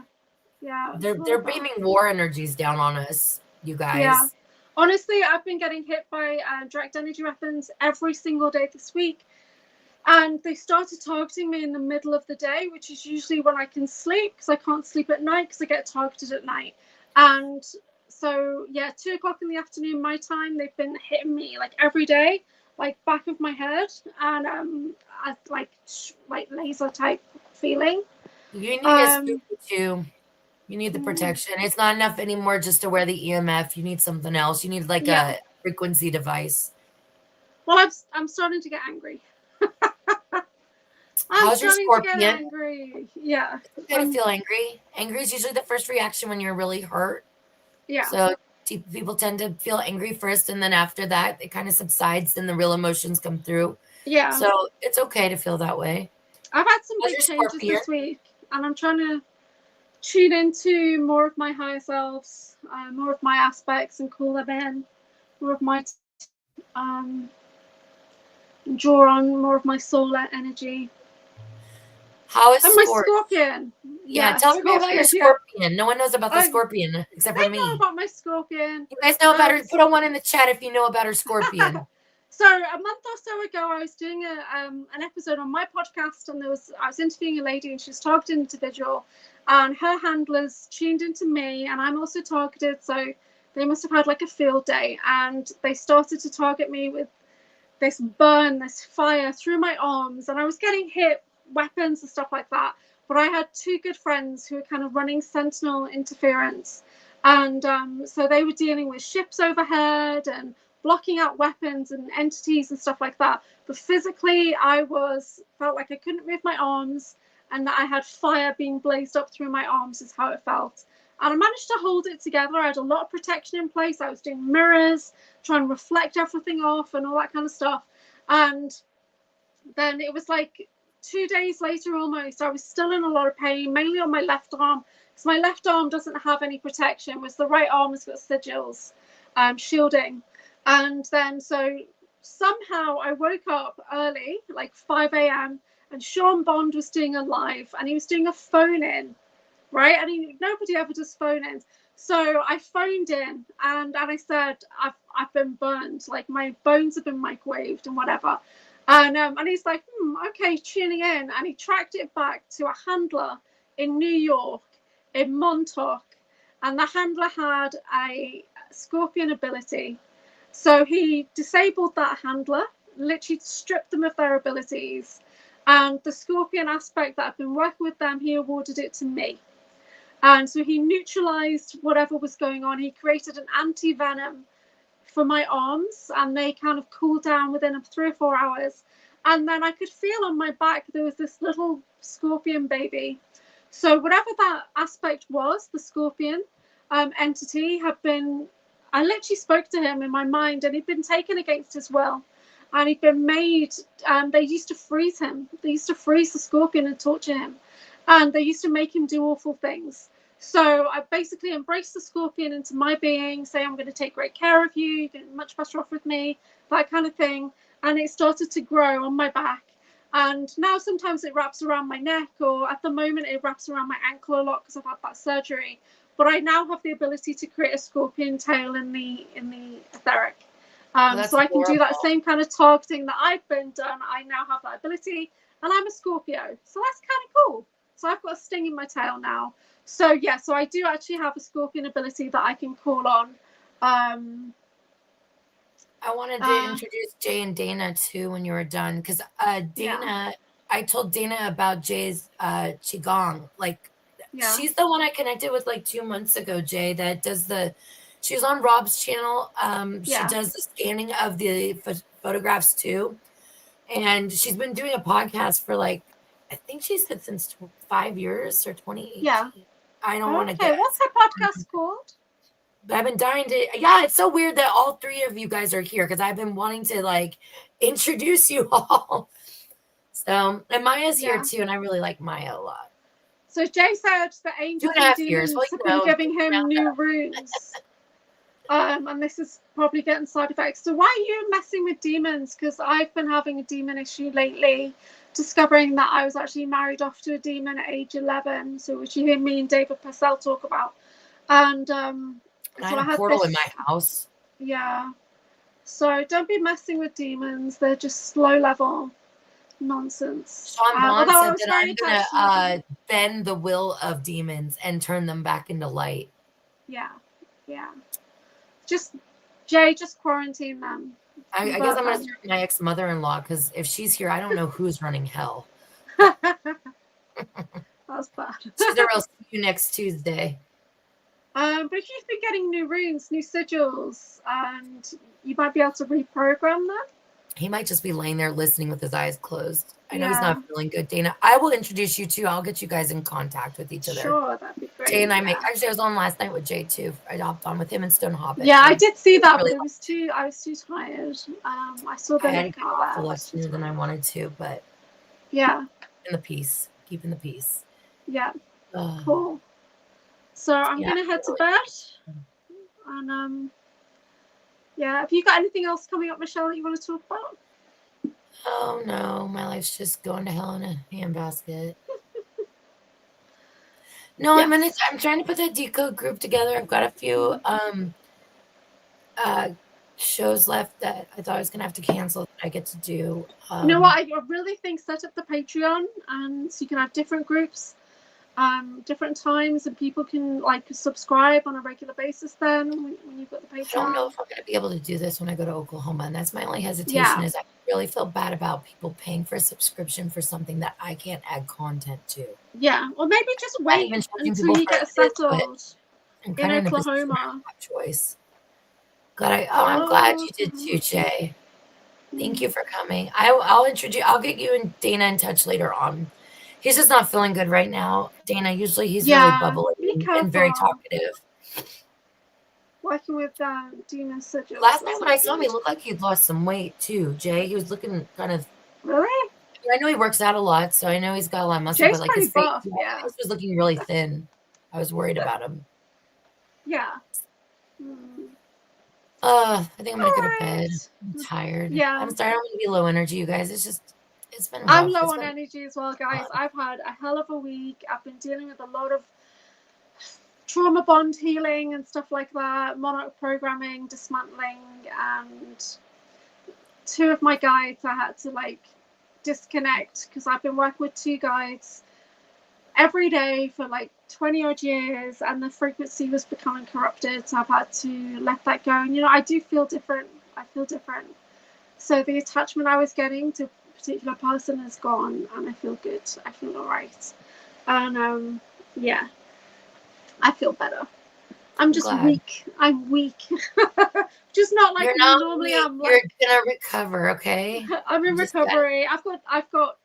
They're beaming war energies down on us, you guys. Yeah. Honestly, I've been getting hit by direct energy weapons every single day this week. And they started targeting me in the middle of the day, which is usually when I can sleep, because I can't sleep at night because I get targeted at night. And so, 2:00 in the afternoon, my time, they've been hitting me like every day, like back of my head, and I like laser type feeling. You need a spooky too. You need the protection. It's not enough anymore just to wear the EMF. You need something else. You need like a frequency device. Well, I'm starting to get angry. How's your Scorpion? Angry. Yeah. It's okay to feel angry. Angry is usually the first reaction when you're really hurt. Yeah. So people tend to feel angry first, and then after that, it kind of subsides, and the real emotions come through. Yeah. So it's okay to feel that way. I've had some big changes this week, and I'm trying to tune into more of my higher selves, more of my aspects, and call them in. More of my draw on more of my solar energy. How is And my scorpion. Yeah, tell me about your scorpion. No one knows about the scorpion except for me. They know about my scorpion. You guys know about her. Put a 1 in the chat if you know about her scorpion. So a month or so ago, I was doing an episode on my podcast, and I was interviewing a lady, and she's targeted individual, and her handlers tuned into me, and I'm also targeted, so they must have had like a field day, and they started to target me with this burn, this fire through my arms, and I was getting hit, weapons and stuff like that. But I had two good friends who were kind of running sentinel interference, and so they were dealing with ships overhead and blocking out weapons and entities and stuff like that. But physically, felt like I couldn't move my arms, and that I had fire being blazed up through my arms is how it felt. And I managed to hold it together. I had a lot of protection in place. I was doing mirrors, trying to reflect everything off and all that kind of stuff. And then it was like 2 days later almost, I was still in a lot of pain, mainly on my left arm, because my left arm doesn't have any protection, whereas the right arm has got sigils, shielding. And then so somehow I woke up early, like 5 a.m., and Sean Bond was doing a live, and he was doing a phone in, right? And nobody ever does phone ins. So I phoned in, and I said, I've been burned, like my bones have been microwaved and whatever. And he's like, okay, tuning in. And he tracked it back to a handler in New York, in Montauk. And the handler had a scorpion ability. So he disabled that handler, literally stripped them of their abilities. And the scorpion aspect that I've been working with them, he awarded it to me. And so he neutralized whatever was going on. He created an anti-venom for my arms, and they kind of cooled down within 3 or 4 hours. And then I could feel on my back there was this little scorpion baby. So whatever that aspect was, the scorpion entity had been, I literally spoke to him in my mind, and he'd been taken against his will. And he'd been made, they used to freeze him. They used to freeze the scorpion and torture him. And they used to make him do awful things. So I basically embraced the scorpion into my being, say, I'm going to take great care of you, you're getting much better off with me, that kind of thing. And it started to grow on my back. And now sometimes it wraps around my neck, or at the moment it wraps around my ankle a lot because I've had that surgery. But I now have the ability to create a scorpion tail in the etheric. So I can do that same kind of targeting that I've been done. I now have that ability, and I'm a Scorpio. So that's kind of cool. So I've got a sting in my tail now. So yeah, so I do actually have a scorpion ability that I can call on. I wanted to introduce Jay and Dana too when you were done, because Dana, I told Dana about Jay's qigong. Like, she's the one I connected with like 2 months ago. Jay, that does she's on Rob's channel. She does the scanning of the photographs too, and she's been doing a podcast for like, I think she said since 5 years or 2018. Yeah. I don't want to guess. What's her podcast called? I've been dying to. Yeah, it's so weird that all three of you guys are here, because I've been wanting to like introduce you all. So, and Maya's here too, and I really like Maya a lot. So Jay said the angels and demons have been giving him new runes. And this is probably getting side effects. So why are you messing with demons? Because I've been having a demon issue lately, discovering that I was actually married off to a demon at age 11. So which you hear me and David Purcell talk about. And I had a portal in my house. Yeah. So don't be messing with demons. They're just low level nonsense. Sean Bond said that I'm going to bend the will of demons and turn them back into light. Yeah. Yeah. Jay, just quarantine them. I guess I'm going to start my ex-mother-in-law, because if she's here, I don't know who's running hell. That's bad. She's there. I'll see you next Tuesday. But if you've been getting new runes, new sigils, and you might be able to reprogram them. He might just be laying there listening with his eyes closed. I know he's not feeling good, Dana. I will introduce you too. I'll get you guys in contact with each other. Sure, that'd be great. Jay and I actually, I was on last night with Jay too. I hopped on with him and Stone Hobbit. Yeah, I did see that, but I was too tired. I saw the link out there. Sooner than I wanted to, but keeping the peace. Yeah, cool. So I'm gonna head to bed, and have you got anything else coming up, Michelle, that you want to talk about? Oh no, my life's just going to hell in a handbasket. No, Yes. I'm trying to put that decode group together. I've got a few uh shows left that I thought I was gonna have to cancel that I get to do. You know what? I really think set up the Patreon, and so you can have different groups, different times, and people can like subscribe on a regular basis. Then when you've got the I don't know Patreon, if I'm gonna be able to do this when I go to Oklahoma, and that's my only hesitation yeah, is I really feel bad about people paying for a subscription for something that I can't add content to. yeah, or maybe just Not wait even charging until people you for get this, but settled I'm in kind of in a position where I Oklahoma. have choice. I'm glad Oh, you did too, Jay. Thank mm. you for coming. I'll introduce. I'll get you and Dana in touch later on. He's just not feeling good right now. Dana, usually he's really Yeah, bubbly be and very careful. talkative. Working with demon sigils, Last night that's when I not saw him, he good. looked like he'd lost some weight too, Jay. He was looking kind of. Really? I know he works out a lot, so I know he's got a lot of muscle, but Jay's like pretty his face, buff, yeah. face was looking really thin. I was worried about him. Yeah. Mm. I think I'm All gonna go to bed. right. I'm tired. Yeah. I'm sorry. I'm gonna be low energy, you guys. It's been I'm rough. low It's on been energy as well, guys. fun. I've had a hell of a week. I've been dealing with a lot of trauma bond healing and stuff like that, monarch programming, dismantling, and two of my guides I had to like disconnect because I've been working with two guides every day for like 20 odd years, and the frequency was becoming corrupted, so I've had to let that go. And I do feel different. I feel different. So the attachment I was getting to a particular person is gone, and I feel good. I feel all right. And yeah, I feel better. I'm I'm just glad. weak. I'm weak. Just not like You're me not normally. weak. I'm You're like gonna recover, okay? I'm in You just got. recovery. I've got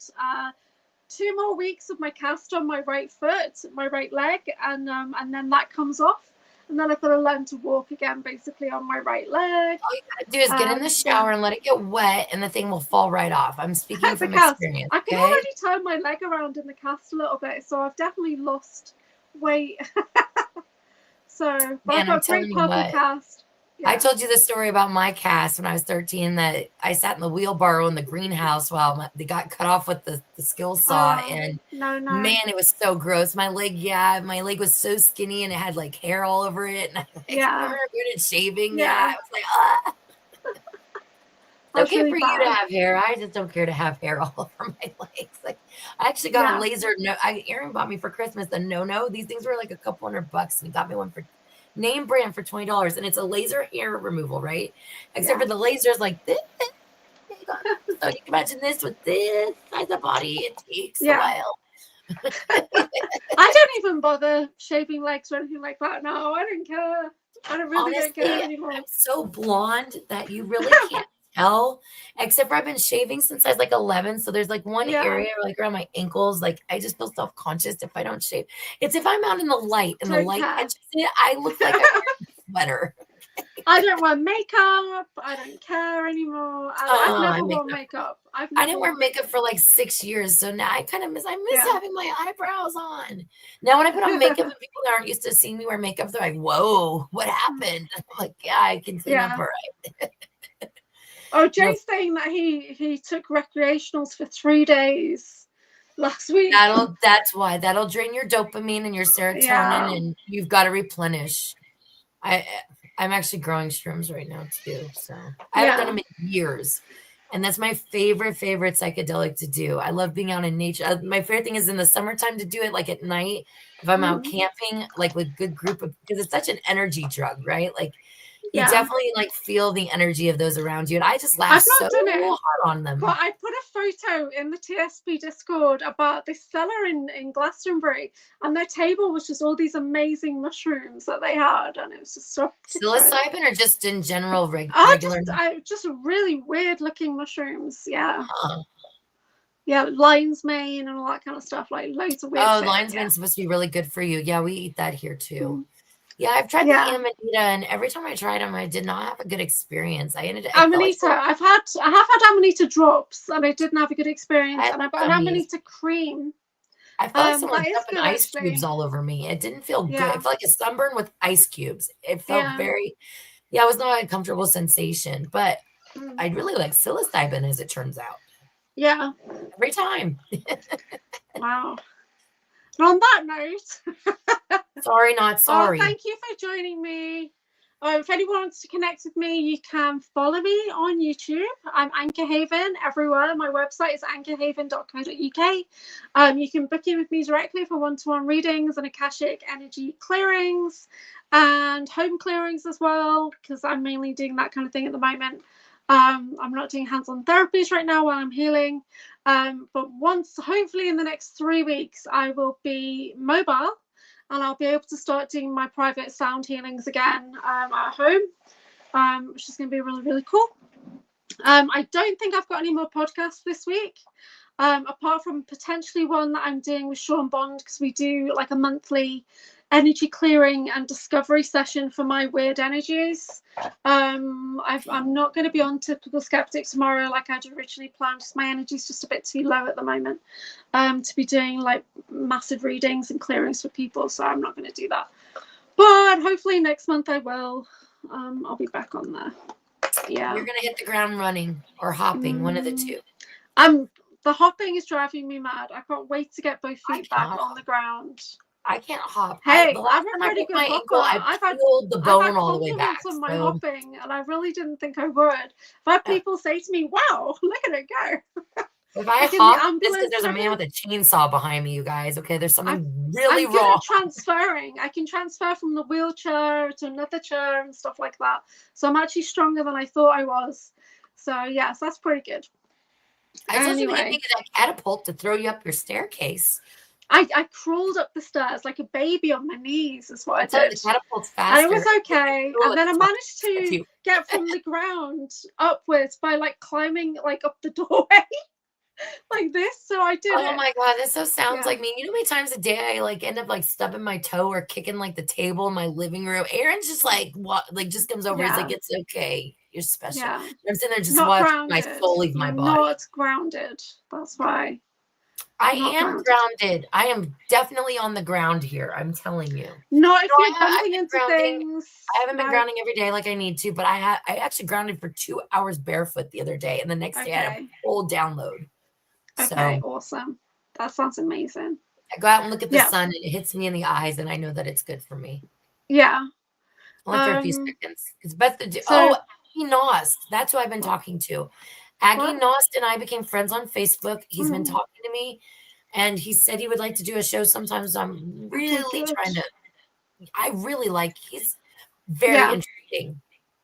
2 more weeks of my cast on my right foot, my right leg, and then that comes off, and then I've got to learn to walk again, basically on my right leg. All you gotta do is get in the Yeah, shower and let it get wet, and the thing will fall right off. I'm speaking the from cast. experience, I can okay? already turn my leg around in the cast a little bit, so I've definitely lost weight. So, but I've Man, got I'm a great telling you purple what. cast. I Yeah. told you the story about my cast when I was 13 that I sat in the wheelbarrow in the greenhouse while they got cut off with the skill saw. Oh And no, no. man, it was so gross. My leg was so skinny and it had like hair all over it. And I Yeah, remember good at shaving. Yeah, yeah. I was like, ah. It's That's okay really for you to bad. have hair. I just don't care to have hair all over my legs. Like I actually got a Yeah. laser. No, Aaron bought me for Christmas the no. These things were like a couple $100, and he got me one for name brand for $20, and it's a laser hair removal, right? Except Yeah. for the laser is like this. So you can imagine this with this size of body. It takes a Yeah. while. I don't even bother shaving legs or anything like that now. I don't care. I really don't care Honestly, anymore. I'm so blonde that you really can't tell. Except for I've been shaving since I was like 11. So there's like one Yeah. area like around my ankles. Like I just feel self-conscious if I don't shave. It's if I'm out in the light and the Don't light care. catches it, I look like I'm wearing a sweater. I don't wear makeup. I don't care anymore. I've I never make worn makeup. I've I never didn't wear worn makeup makeup. for like 6 years. So now I miss Yeah. having my eyebrows on. Now when I put on makeup and people that aren't used to seeing me wear makeup, they're like, whoa, what happened? I'm like, yeah, I can clean up Yeah. all right. Oh, No, Jay's saying that he took recreationals for 3 days last week. that's why. That'll drain your dopamine and your serotonin, Yeah. and you've got to replenish. I I'm actually growing shrooms right now too. So I haven't done Yeah. them in years. And that's my favorite psychedelic to do. I love being out in nature. My favorite thing is in the summertime to do it, like at night, if I'm out Mm. camping, like with good group of, because it's such an energy drug, right? Like you Yeah. definitely like feel the energy of those around you. And I just laugh I've so not done it. hard on But them. I put a photo in the TSP Discord about this cellar in Glastonbury, and their table was just all these amazing mushrooms that they had, and it was just so different. Psilocybin or just in general regular? I just really weird looking mushrooms. Yeah, Huh. yeah, lion's mane and all that kind of stuff. Like loads of weird Oh, shit. lion's Yeah, mane's supposed to be really good for you. Yeah, we eat that here too. mm. Yeah, I've tried the Yeah. Amanita, and every time I tried them, I did not have a good experience. I felt like Amanita. I have had Amanita drops, and I didn't have a good I experience. had And I've got an gummies. Amanita cream. I felt like someone That is dumping good ice cubes actually. all over me. It didn't feel good. It Yeah, felt like a sunburn with ice cubes. It felt yeah. very, yeah, it was not a comfortable sensation. But Mm. I really like psilocybin, as it turns out. Yeah. Every time. Wow. And on that note, sorry, not sorry. Thank you for joining me. If anyone wants to connect with me, you can follow me on YouTube. I'm Anchorhaven everywhere. My website is anchorhaven.co.uk. You can book in with me directly for one-to-one readings and Akashic energy clearings and home clearings as well, because I'm mainly doing that kind of thing at the moment. I'm not doing hands-on therapies right now while I'm healing. But once, hopefully in the next 3 weeks, I will be mobile and I'll be able to start doing my private sound healings again at home, which is going to be really, really cool. I don't think I've got any more podcasts this week, apart from potentially one that I'm doing with Sean Bond, because we do like a monthly energy clearing and discovery session for my weird energies. I'm not going to be on Typical Skeptic tomorrow like I'd originally planned, because my energy's just a bit too low at the moment to be doing like massive readings and clearings for people, so I'm not going to do that. But hopefully next month I will. I'll be back on there. Yeah, you're going to hit the ground running or hopping, one of the two. The hopping is driving me mad. I can't wait to get both feet back on the ground. I can't hop. Hey, I'm a pretty good hopper. I've had the bone all the way back. On my hopping, and I really didn't think I would. I've had people say to me, "Wow, look at it go." If I hop, it's because there's a man with a chainsaw behind me, you guys. Okay, there's something really wrong. Transferring. I can transfer from the wheelchair to another chair and stuff like that. So I'm actually stronger than I thought I was. So yes, that's pretty good. I told you to get that catapult to throw you up your staircase. I crawled up the stairs like a baby on my knees, is what I did. The catapult's faster. And it was okay. And then I managed to get from the ground upwards by like climbing like up the doorway. Like this, so I did it. My god, this so sounds like me. You know how many times a day I like end up like stubbing my toe or kicking like the table in my living room? Aaron's just like, what? Like just comes over. He's like, it's okay, you're special. I'm sitting there just watching my soul leave my body. Not grounded. That's why. I am grounded. I am definitely on the ground here. I'm telling you. Not if you're bumping into things. I haven't been grounding every day like I need to, but I actually grounded for 2 hours barefoot the other day, and the next day I had a full download. Okay, awesome. That sounds amazing. I go out and look at the sun, and it hits me in the eyes, and I know that it's good for me. Yeah. Only for a few seconds. It's best to do. Aggie Nost. That's who I've been talking to. Aggie Nost and I became friends on Facebook. He's been talking to me, and he said he would like to do a show sometimes. I'm really trying to. I really like. He's very intriguing.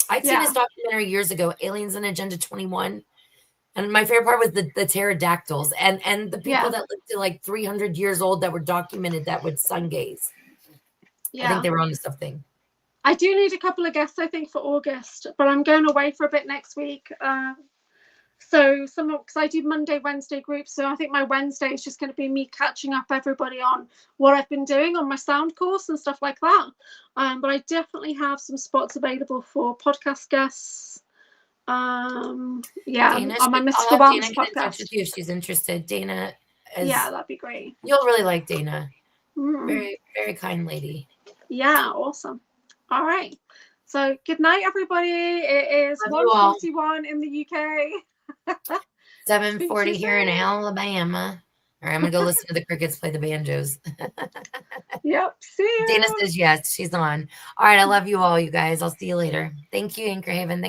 I'd seen his documentary years ago, Aliens and Agenda 21. And my favorite part was the pterodactyls and the people that lived to like 300 years old that were documented that would sun gaze. Yeah. I think they were onto something. I do need a couple of guests, I think, for August, but I'm going away for a bit next week. So because I do Monday, Wednesday groups, so I think my Wednesday is just going to be me catching up everybody on what I've been doing on my sound course and stuff like that. But I definitely have some spots available for podcast guests. Dana, on my Mystical Balance podcast. In touch with you if she's interested. Dana that'd be great. You'll really like Dana. Very, very kind lady. Yeah, awesome. All right. So good night, everybody. It is 1:41 in the UK. 7:40 here in Alabama. All right, I'm gonna go listen to the crickets play the banjos. Yep. See you. Dana says yes, she's on. All right, I love you all, you guys. I'll see you later. Thank you, Anchorhaven.